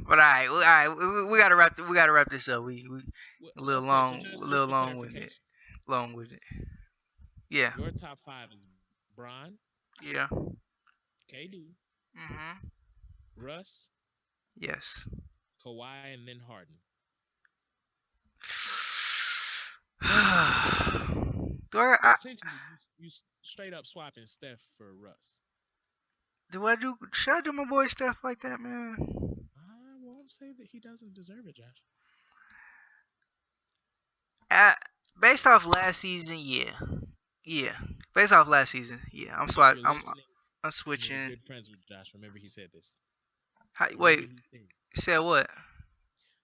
But all right, we gotta wrap this up. We a little long, with it. Long with it. Yeah. Your top 5 is Bron. Yeah. KD. Russ. Yes. Kawhi, and then Harden. Essentially, you straight up swapping Steph for Russ. Should I do my boy Steph like that, man? I won't say that he doesn't deserve it, Josh. Based off last season, yeah. Based off last season, yeah. I'm switching. You're good friends with Josh. Remember he said this. Wait, said what?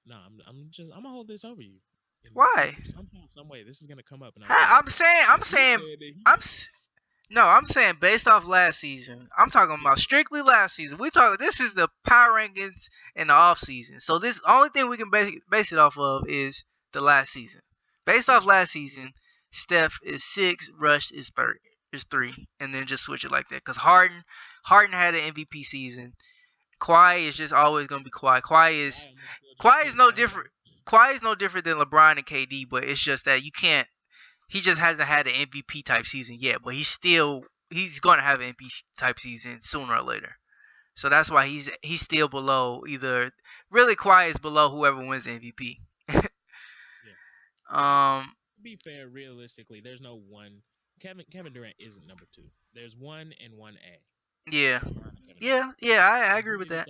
No, I'm gonna hold this over you. Why? Somehow, some way, this is gonna come up. And I'm saying based off last season. I'm talking about strictly last season. This is the power rankings in the off season. So this only thing we can base it off of is the last season. Based off last season, Steph is 6, Russ is 3, and then just switch it like that. Because Harden had an MVP season. Kawhi is just always gonna be Kawhi. Kawhi is no different. Kawhi is no different than LeBron and KD, but it's just that you can't. He just hasn't had an MVP type season yet, but he's going to have an MVP type season sooner or later. So that's why he's still below either. Really, Kawhi is below whoever wins the MVP. To be fair, realistically, there's no one. Kevin Durant isn't number 2. There's 1 and 1A. Yeah. I agree with that.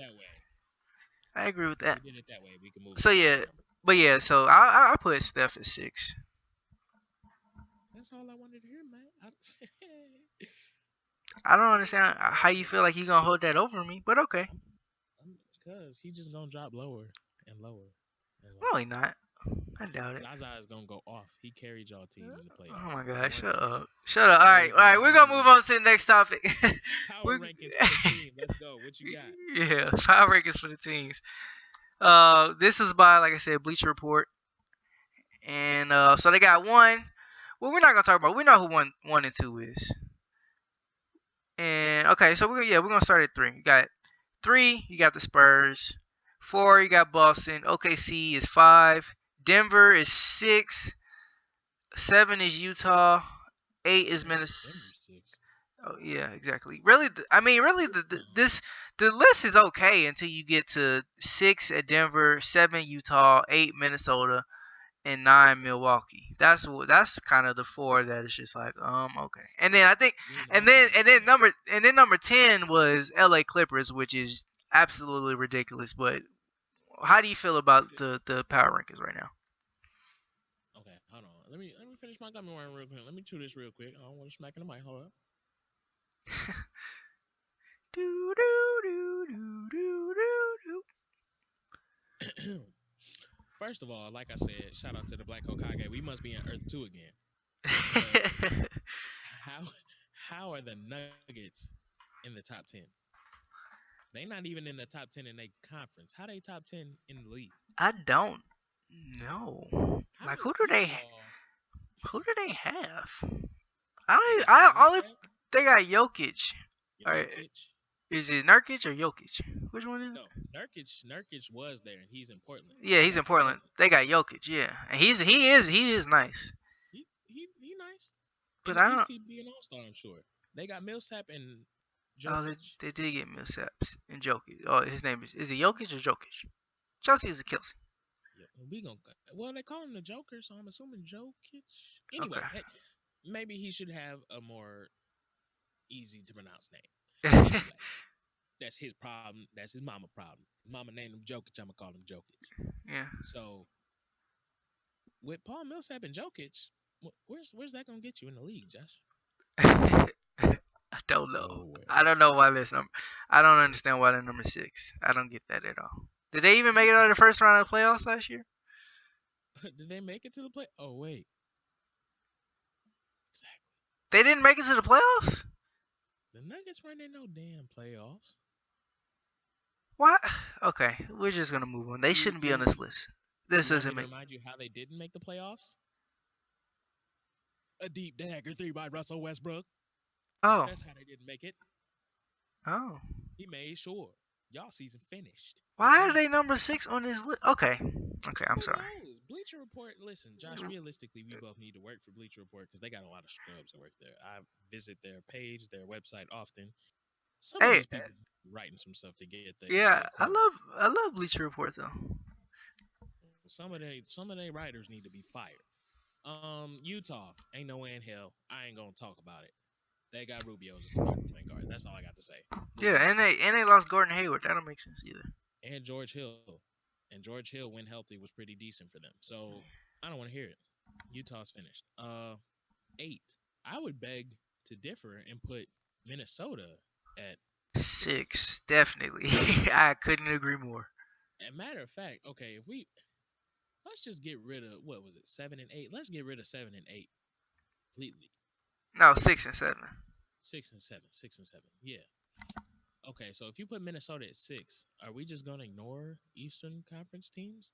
I agree with that. We did it that way. We can move. So yeah, but yeah, so I put Steph at 6. That's all I wanted to hear, man. I don't understand how you feel like you're gonna hold that over me, but okay. Because he's just gonna drop lower and lower. No, he not. I doubt it. Zaza is gonna go off. He carried y'all team in the playoffs. Oh my God! Shut up! All right. We're gonna move on to the next topic. Power rankings for the team. Let's go. What you got? Yeah, power rankings for the teams. This is by, like I said, Bleacher Report, and so they got 1. Well, we're not gonna talk about. We know who 1 and 2 is. And okay, so we're gonna start at 3. We got 3, you got the Spurs. 4, you got Boston. OKC is 5. Denver is 6. 7 is Utah. 8 is Minnesota. Denver's 6. Oh yeah, exactly. Really, really, the list is okay until you get to 6 at Denver, 7 Utah, 8 Minnesota, and 9 Milwaukee. That's kind of the 4 that is just like okay. And then I think number 10 was LA Clippers, which is absolutely ridiculous. But how do you feel about the power rankings right now? Okay, hold on. Let me finish my gummy worm real quick. Let me chew this real quick. I don't want to smack in the mic. Hold up. Do do do do do do. First of all, like I said, shout out to the Black Hokage. We must be in Earth 2 again. How are the Nuggets in the top 10? They not even in the top 10 in their conference. How they top 10 in the league? I don't know. How Like is who do they have? They got Jokic. All right, Jokic? is it Nurkic or Jokic? Which one is it? No, Nurkic was there and he's in Portland. Yeah, he's in Portland. They got Jokic. Yeah, and he is nice. He nice. But in I the don't. East, he'd be an all-star, I'm sure. They got Millsap and Oh, Jokic. they did get Millsap and Jokic. Oh, his name is it Jokic or Jokic? Chelsea is a Kelsey. Yeah, well, they call him the Joker, so I'm assuming Jokic. Anyway, Okay. hey, maybe he should have a more easy to pronounce name. Anyway, that's his problem. That's his mama problem. Mama named him Jokic. I'm gonna call him Jokic. Yeah. So with Paul Millsap and Jokic, where's that gonna get you in the league, Josh? I don't know. Nowhere. I don't know why this number. I don't understand why they're number 6. I don't get that at all. Did they even make it out of the first round of the playoffs last year? Did they make it to the play? Oh wait, exactly. They didn't make it to the playoffs? The Nuggets weren't in no damn playoffs. What? Okay, we're just gonna move on. They shouldn't be on this list. This You want doesn't me to make. remind you how they didn't make the playoffs? A deep dagger 3 by Russell Westbrook. Oh. That's how they didn't make it. Oh. He made sure y'all season finished. Why are they number 6 on this list? Okay. Okay, I'm Who sorry. knows? Bleacher Report. Listen, Josh. Realistically, we both need to work for Bleacher Report because they got a lot of scrubs that work there. I visit their page, their website often. Some of Hey, these people writing some stuff to get there. yeah, I love Bleacher Report though. Some of they writers need to be fired. Utah ain't no way in hell. I ain't gonna talk about it. They got Rubio as a starting point guard. That's all I got to say. Yeah, and they lost Gordon Hayward. That don't make sense either. And George Hill. And George Hill, when healthy, was pretty decent for them. So I don't want to hear it. Utah's finished. 8. I would beg to differ and put Minnesota at 6, definitely. I couldn't agree more. And matter of fact, okay, let's just get rid of what was it, 7 and 8. Let's get rid of 7 and 8 completely. No, 6 and 7. 6 and 7. 6 and 7. Yeah. Okay, so if you put Minnesota at 6, are we just gonna ignore Eastern Conference teams?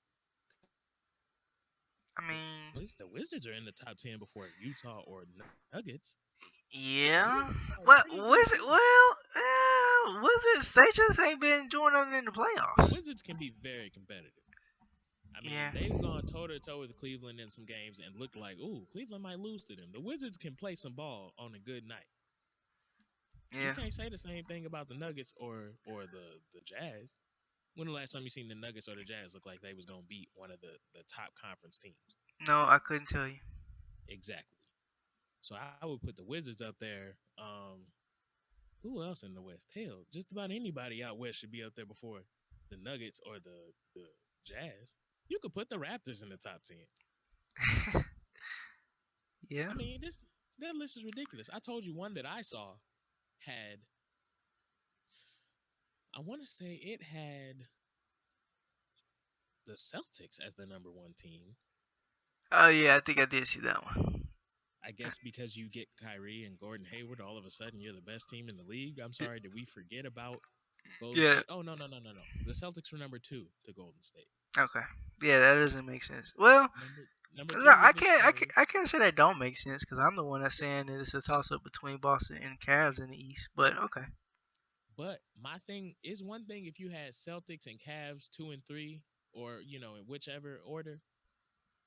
I mean, the Wizards are in the top 10 before Utah or Nuggets. yeah. Wizards, they just ain't been doing nothing in the playoffs. Wizards can be very competitive. I mean, Yeah. they've gone toe-to-toe with Cleveland in some games and looked like, ooh, Cleveland might lose to them. The Wizards can play some ball on a good night. Yeah. You can't say the same thing about the Nuggets or the Jazz. When the last time you seen the Nuggets or the Jazz look like they was going to beat one of the top conference teams? No, I couldn't tell you. Exactly. So I would put the Wizards up there. Who else in the West? Hell, just about anybody out West should be up there before the Nuggets or the Jazz. You could put the Raptors in the top 10. Yeah. I mean, that list is ridiculous. I told you one that I saw had, I want to say it had the Celtics as the number 1 team. Oh yeah, I think I did see that one. I guess because you get Kyrie and Gordon Hayward, all of a sudden you're the best team in the league. I'm sorry, did we forget about Golden State? Oh, no. The Celtics were number 2 to Golden State. Okay. Yeah, that doesn't make sense. Well, number no, I can't say that don't make sense because I'm the one that's saying that it's a toss up between Boston and Cavs in the East. But okay. But my thing is one thing if you had Celtics and Cavs 2 and 3, or in whichever order,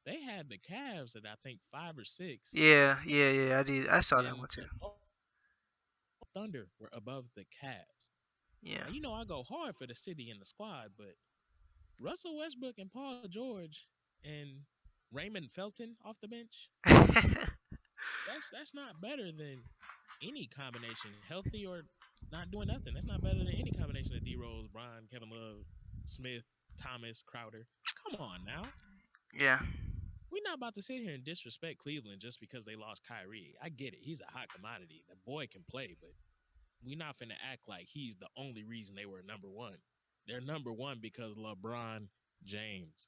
they had the Cavs at I think 5 or 6, Yeah. I did. I saw that and one too. the Thunder were above the Cavs. Yeah. Now I go hard for the city and the squad, but Russell Westbrook and Paul George and Raymond Felton off the bench, that's not better than any combination, healthy or not doing nothing. That's not better than any combination of D Rose, Bron, Kevin Love, Smith, Thomas, Crowder. Come on now. yeah. We're not about to sit here and disrespect Cleveland just because they lost Kyrie. I get it. He's a hot commodity. The boy can play, but we're not finna act like he's the only reason they were number one. They're number one because LeBron James.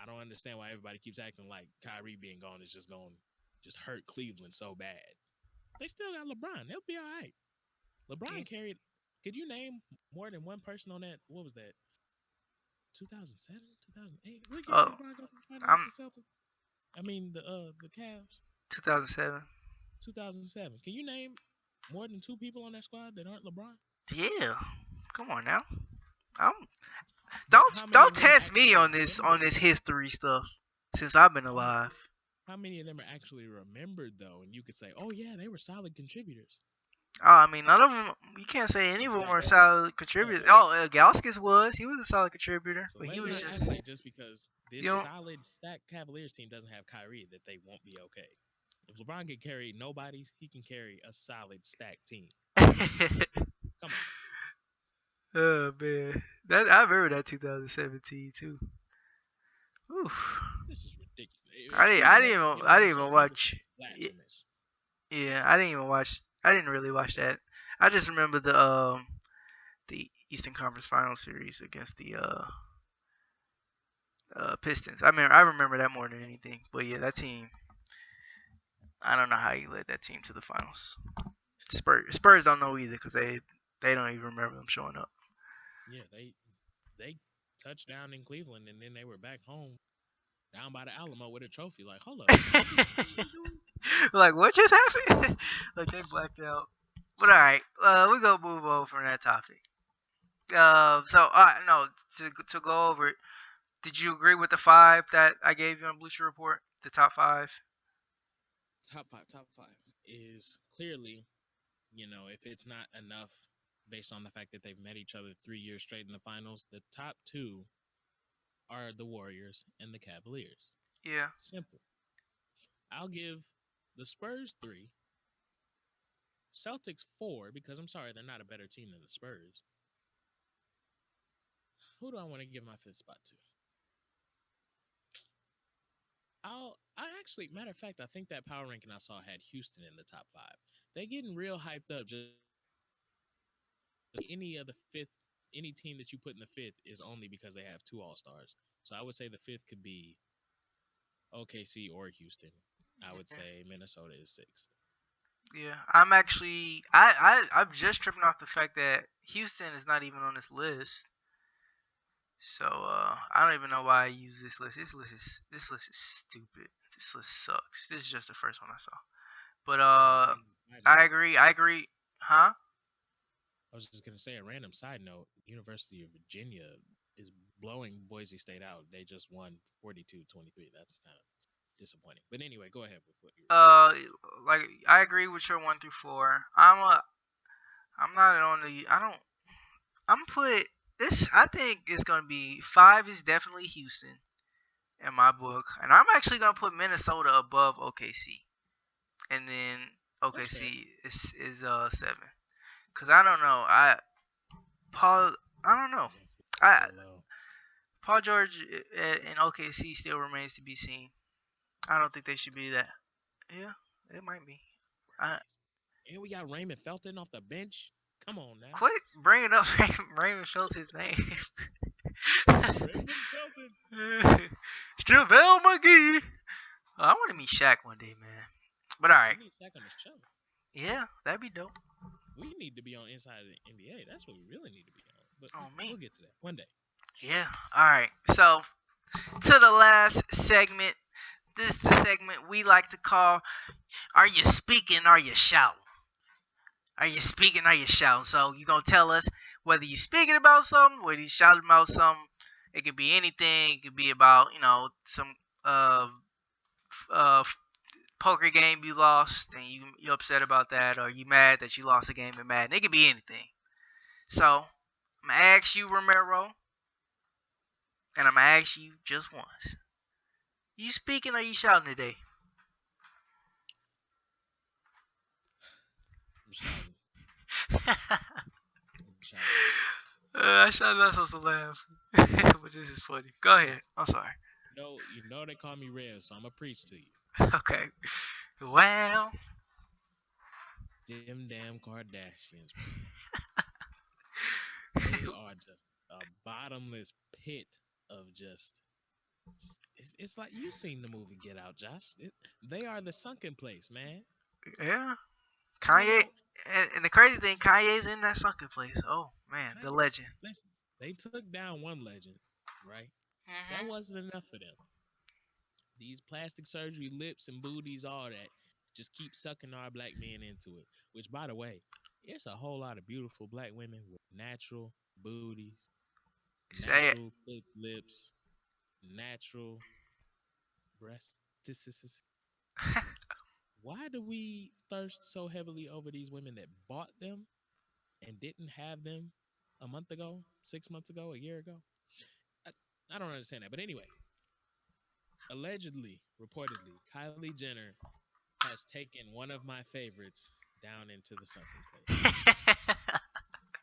I don't understand why everybody keeps acting like Kyrie being gone is just going to just hurt Cleveland so bad. They still got LeBron. They'll be all right. Yeah. LeBron carried. Could you name more than one person on that? What was that? 2007, 2008. What year did Oh, LeBron go to the finals I'm with the Celtics? I mean the Cavs. 2007. 2007. Can you name more than two people on that squad that aren't LeBron? Yeah. Come on now. I'm But how many don't of them test me actually on this remembered though? history stuff since I've been How many? alive. How many of them are actually remembered though? And you could say, oh yeah, they were solid contributors. Oh, I mean, none of them. You can't say any of them were solid contributors. Oh, Gauskas was. He was a solid contributor, So but he let's was not act just. like just because this You know. solid stacked Cavaliers team doesn't have Kyrie that they won't be okay. If LeBron can carry nobodies, he can carry a solid stacked team. Come on. Oh man, that I remember that 2017 too. Oof. This is ridiculous. I didn't. Excuse I me didn't for even. getting I on didn't the even show. This was watch. blasphemous. Yeah, I didn't even watch. I didn't really watch that. I just remember the Eastern Conference Final series against the Pistons. I remember that more than anything. But yeah, that team. I don't know how he led that team to the finals. Spurs don't know either because they don't even remember them showing up. Yeah, they touched down in Cleveland and then they were back home down by the Alamo with a trophy. Like, hold up, what are we doing? Like what just happened? Like they blacked out. But all right, we're gonna move on from that topic. So no, to go over it. Did you agree with the 5 that I gave you on Bleacher Report? The top 5. Top five is clearly, if it's not enough based on the fact that they've met each other 3 years straight in the finals, the top two are the Warriors and the Cavaliers. Yeah. Simple. I'll give the Spurs 3, Celtics 4, because I'm sorry, they're not a better team than the Spurs. Who do I want to give my 5th spot to? I actually, matter of fact, I think that power ranking I saw had Houston in the top 5. They getting real hyped up. Just any team that you put in the 5th is only because they have 2 All-Stars. So I would say the 5th could be OKC or Houston. I would say Minnesota is 6th. Yeah, I'm just tripping off the fact that Houston is not even on this list. So I don't even know why I use this list. This list is stupid. This list sucks. This is just the first one I saw. But I agree. Huh? I was just gonna say a random side note. University of Virginia is blowing Boise State out. They just won 42-23. That's kind of disappointing. But anyway, go ahead with what you were like I agree with your 1 through 4. I'm not on the. I'm put this. I think it's gonna be 5 is definitely Houston in my book, and I'm actually gonna put Minnesota above OKC, and then OKC is 7. Cause I don't know. I don't know. Paul George in OKC still remains to be seen. I don't think they should be that. Yeah, it might be. And we got Raymond Felton off the bench. Come on now. Quit bringing up Raymond Felton's name. Raymond Felton. JaVale McGee. I want to meet Shaq one day, man. But all right. We need Shaq on the show. Yeah, that'd be dope. We need to be on Inside of the NBA. That's what we really need to be on. But we'll get to that one day. Yeah. All right. So, to the last segment. This is the segment we like to call, Are You Speaking? Are You Shouting? Are you speaking? Are you shouting? So you gonna tell us whether you speaking about something, whether you shouting about something. It could be anything. It could be about some uh uh poker game you lost and you upset about that, or you mad that you lost a game in Madden. It could be anything. So I'm gonna ask you, Romero, and I'm gonna ask you just once. You speaking or you shouting today? I'm shouting. uh, I'm shouting. I shot not supposed to laugh, but this is funny. Go ahead. Listen, I'm sorry. you know they call me Rev, so I'm gonna preach to you. Okay. Well, Them damn Kardashians, man. They are just a bottomless pit of just it's like you seen the movie Get Out, Josh. They are the sunken place, man. yeah. I don't Kanye, know. and the crazy thing, Kanye's in that sunken place. Oh man, the Kanye, legend. listen, they took down one legend, right? That Hmm. wasn't enough for them. These plastic surgery lips and booties, all that, just keep sucking our black men into it. Which, by the way, it's a whole lot of beautiful black women with natural booties, Say it. natural thick lips, natural breasts. Why do we thirst so heavily over these women that bought them and didn't have them a month ago, 6 months ago, a year ago? I, I don't understand that. But anyway, allegedly, reportedly, Kylie Jenner has taken one of my favorites down into the sunken place.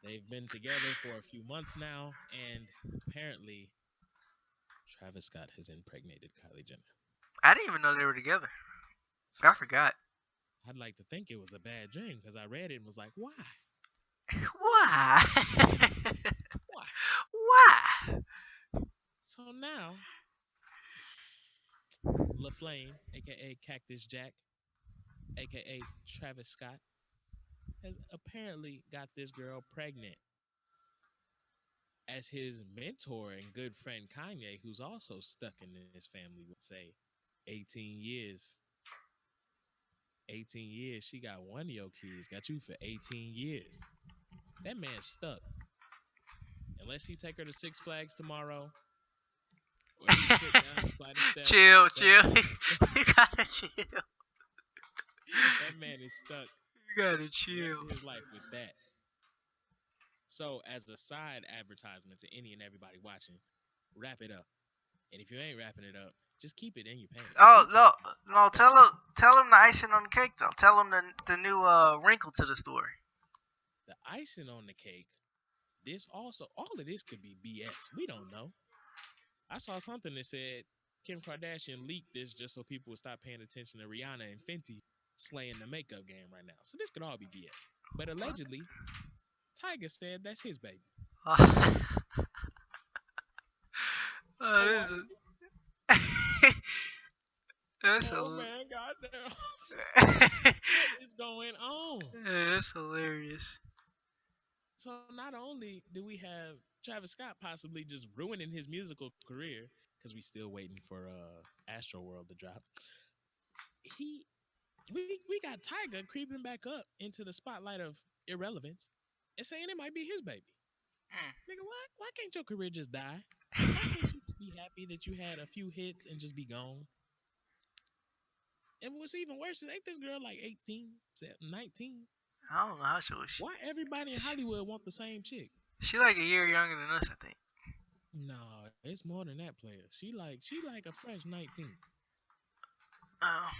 They've been together for a few months now, and apparently Travis Scott has impregnated Kylie Jenner. I didn't even know they were together. I forgot. I'd like to think it was a bad dream because I read it and was like, why? Why? Why? Why? So now, LaFlame, aka Cactus Jack, aka Travis Scott, has apparently got this girl pregnant. As his mentor and good friend Kanye, who's also stuck in this family, would say, 18 years. 18 years. She got one of your kids, got you for 18 years. That man's stuck. Unless he take her to Six Flags tomorrow, or she trip down a flight of steps, Chill, that chill. man, You gotta chill. that man is stuck You gotta the rest chill. of his life with that. So, as a side advertisement to any and everybody watching, wrap it up. And if you ain't wrapping it up, just keep it in your pants. Oh Keep no, talking. no! Tell him the icing on the cake though. Tell him the new wrinkle to the story. The icing on the cake, this also, all of this could be BS. We don't know. I saw something that said Kim Kardashian leaked this just so people would stop paying attention to Rihanna and Fenty slaying the makeup game right now. So this could all be BS. But allegedly, Tiger said that's his baby. Oh, Oh, this what? is that's Oh a man, goddamn. What is going on? that's hilarious. So not only do we have Travis Scott possibly just ruining his musical career because we still waiting for Astro World to drop, he we got Tiger creeping back up into the spotlight of irrelevance and saying it might be his baby. Nigga, why can't your career just die? Why can't you just be happy that you had a few hits and just be gone? And what's even worse is ain't this girl like 18, 19? I don't know how she was. Why everybody in Hollywood want the same chick? She like a year younger than us, I think. No, it's more than that, player. She like a fresh 19. Oh,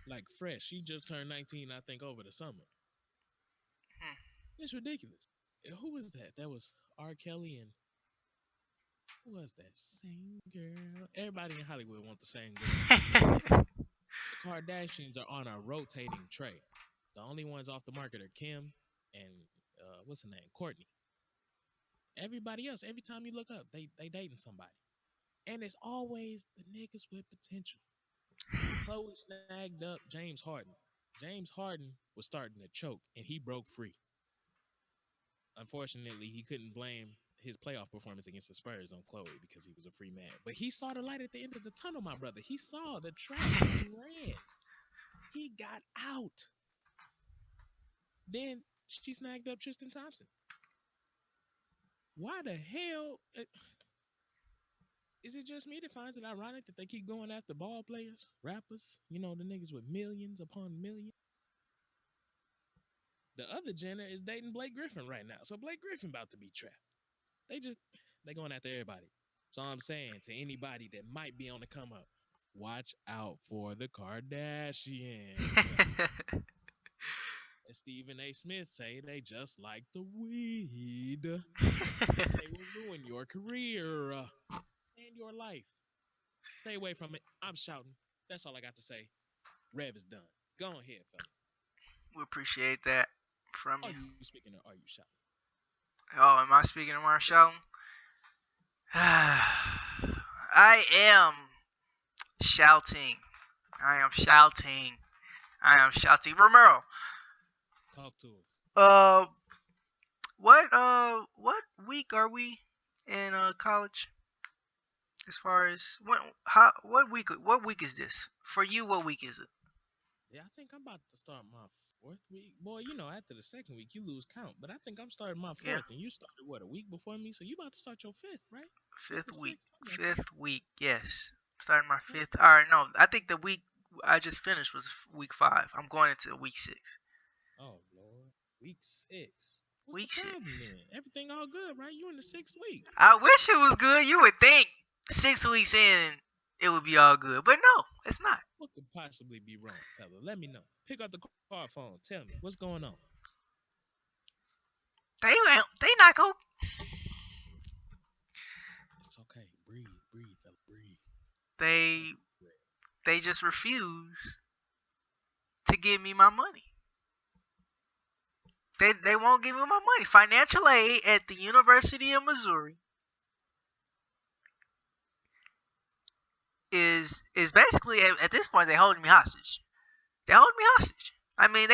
Like fresh. She just turned 19, I think, over the summer. hmm. It's ridiculous. Who was that? That was R. Kelly and who was that? Same girl. Everybody in Hollywood want the same girl. The Kardashians are on a rotating tray. The only ones off the market are Kim and what's her name? Courtney. Everybody else, every time you look up, they dating somebody. And it's always the niggas with potential. Chloe snagged up James Harden. James Harden was starting to choke and he broke free. Unfortunately, he couldn't blame his playoff performance against the Spurs on Chloe because he was a free man. But he saw the light at the end of the tunnel, my brother. He saw the track and he ran. He got out. Then She snagged up Tristan Thompson. Why the hell is it just me that finds it ironic that they keep going after ball players, rappers, the niggas with millions upon millions? The other Jenner is dating Blake Griffin right now. So Blake Griffin about to be trapped. They going after everybody. So I'm saying to anybody that might be on the come up, watch out for the Kardashians. As Stephen A. Smith say, they just like the weed. They will ruin your career and your life. Stay away from it. I'm shouting. That's all I got to say. Rev is done. Go ahead, fella. We appreciate that from Are you. you speaking or are you shouting? Oh, am I speaking to Marshall? I am shouting. I am shouting. I am shouting. Romero. Talk to us. What week are we in college? As far as what week is this for you? What week is it? Yeah, I think I'm about to start my fourth week. Boy, after the second week, you lose count. But I think I'm starting my Yeah, fourth, and you started, what, a week before me? So you about to start your fifth, right? Fifth fifth or week. sixth? Something like that. Fifth week. Yes, starting my Okay. fifth. All right, no, I think the week I just finished was week 5. I'm going into week 6. Oh, Lord. Week 6. What's the Week problem 6. then? Everything all good, right? You in the 6th week. I wish it was good. You would think 6 weeks in it would be all good, but no, it's not. What could possibly be wrong, fella? Let me know. Pick up the car phone. Tell me, what's going on? They not go. It's okay. Breathe, fella. Breathe. They Talk to Red. they just refuse to give me my money. They won't give me my money. Financial aid at the University of Missouri is basically at this point they holding me hostage. They hold me hostage. I mean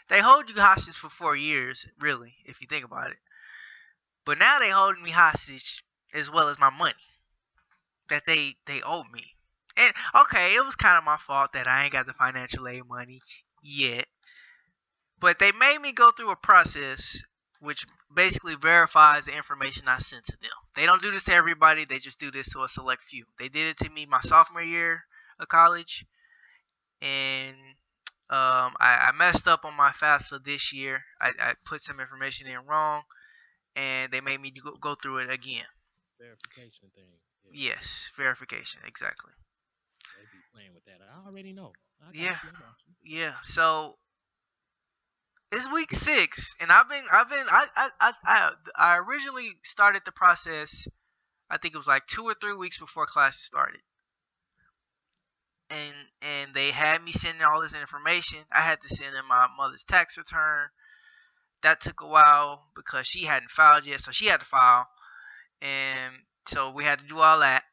they hold you hostage for 4 years, really, if you think about it. But now they holding me hostage as well as my money that they owe me. And okay, it was kind of my fault that I ain't got the financial aid money yet. But they made me go through a process which basically verifies the information I sent to them. They don't do this to everybody, they just do this to a select few. They did it to me my sophomore year of college, and I messed up on my FAFSA this year. I put some information in wrong, and they made me go through it again. Verification thing. Yeah. Yes, verification, exactly. They be playing with that. I already know. I Yeah, got you. I got you. yeah. So it's week 6, and I originally started the process. I think it was like 2 or 3 weeks before classes started, and they had me sending all this information. I had to send in my mother's tax return. That took a while because she hadn't filed yet, so she had to file, and so we had to do all that.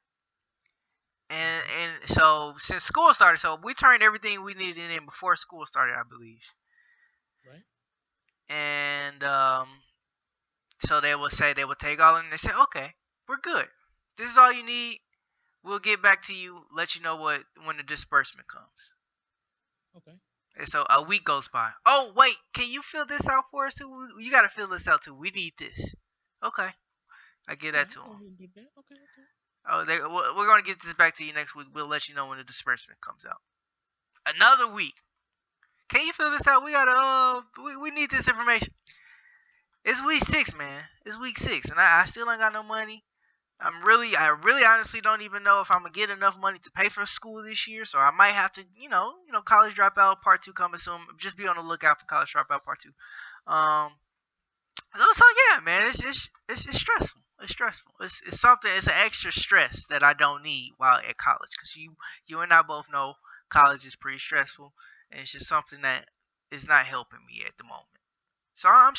And so since school started, so we turned everything we needed in before school started, I believe. Right? And so they would say they would take all, and they say, okay, we're good. This is all you need. We'll get back to you, let you know when the disbursement comes. Okay. And so a week goes by. Oh wait, can you fill this out for us too? You gotta fill this out too. We need this. Okay, I give that to them. Okay. Oh, we're gonna get this back to you next week. We'll let you know when the disbursement comes out. Another week. Can you fill this out? We gotta we need this information. It's week 6, man. It's week 6, and I still ain't got no money. I really honestly don't even know if I'm gonna get enough money to pay for school this year. So I might have to, College Dropout Part 2 coming soon. Just be on the lookout for College Dropout Part 2. So yeah, man, it's stressful. It's stressful. It's something. It's an extra stress that I don't need while at college. Cause you and I both know college is pretty stressful, and it's just something that is not helping me at the moment. So I'm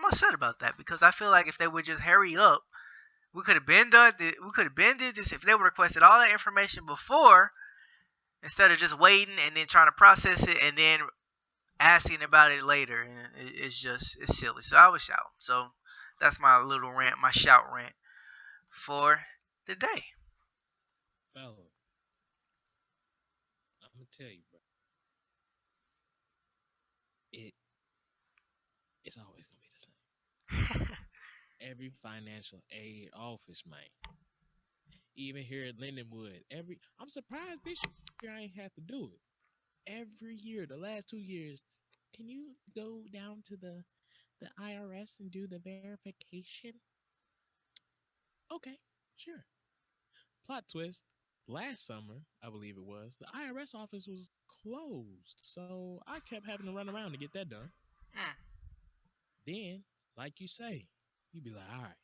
upset about that because I feel like if they would just hurry up, we could have been done. We could have been did this if they would requested all that information before, instead of just waiting and then trying to process it and then asking about it later. And it's silly. So I was shout. So that's my little rant, my shout rant for the day. Fella, I'm gonna tell you, bro. It's always gonna be the same. Every financial aid office, man. Even here at Lindenwood, I'm surprised this year I ain't have to do it. Every year, the last 2 years, can you go down to the IRS and do the verification? Okay, sure. Plot twist. Last summer, I believe it was, the IRS office was closed. So I kept having to run around to get that done. Mm. Then, like you say, you be like, all right,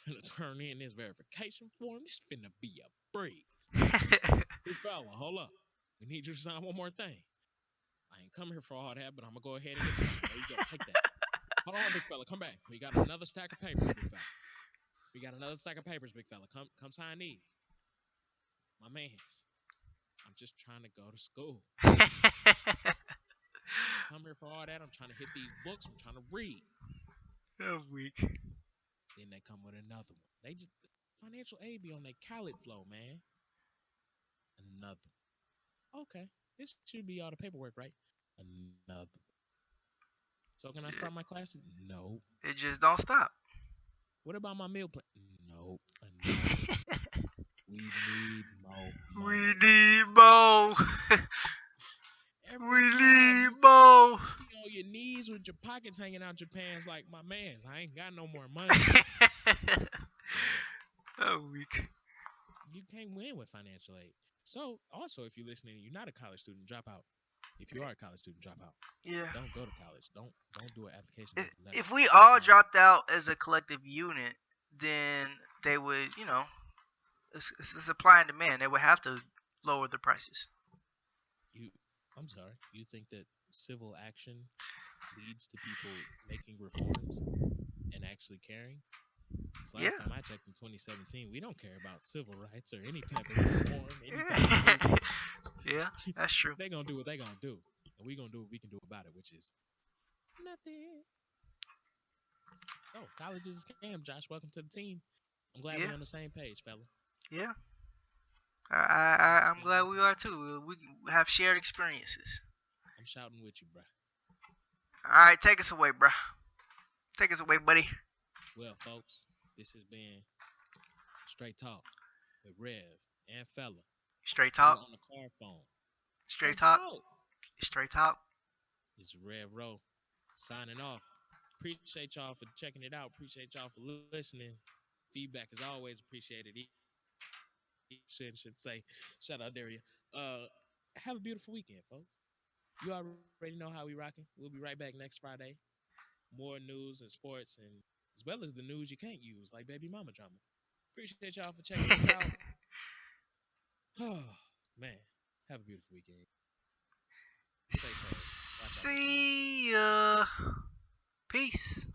I'm gonna turn in this verification form. This finna be a breeze. Big fella, hold up. We need you to sign one more thing. I ain't come here for all that, but I'm gonna go ahead and get it signed. There you go, take that. Hold on, big fella, come back. We got another stack of papers, big fella. We got another stack of papers, big fella. Come sign these. My man's. I'm just trying to go to school. Come here for all that. I'm trying to hit these books. I'm trying to read. I'm weak. Then they come with another one. They just financial aid be on their Khaled flow, man. Another one. Okay. This should be all the paperwork, right? Another one. So can I start my classes? No. It just don't stop. What about my meal plan? No. We need more money. We need more. Every We time need you more. be on your knees with your pockets hanging out your pants like, my mans, I ain't got no more money. I'm weak. You can't win with financial aid. So, also, if you're listening, you're not a college student, drop out. If you are a college student, drop out. Yeah. Don't go to college. Don't do an application. If we all dropped out as a collective unit, then they would, it's supply and demand. They would have to lower the prices. I'm sorry. You think that civil action leads to people making reforms and actually caring? Last time I checked in 2017, we don't care about civil rights or any type of reform, any type of Yeah, that's true. They gonna do what they gonna do, and we gonna do what we can do about it, which is nothing. Oh, college is a scam, Josh. Welcome to the team. I'm glad we're on the same page, fella. Yeah. I'm glad we are too. We have shared experiences. I'm shouting with you, bruh. All right, take us away, bruh. Take us away, buddy. Well, folks, this has been Straight Talk with Rev and Fella. Straight talk. On the car phone. Straight talk. Straight talk. This is Rev Rowe signing off. Appreciate y'all for checking it out. Appreciate y'all for listening. Feedback is always appreciated. Should say, shout out Daria. Have a beautiful weekend, folks. You already know how we rocking. We'll be right back next Friday. More news and sports, and as well as the news you can't use, like baby mama drama. Appreciate y'all for checking us out. Oh, man. Have a beautiful weekend. See ya. Peace.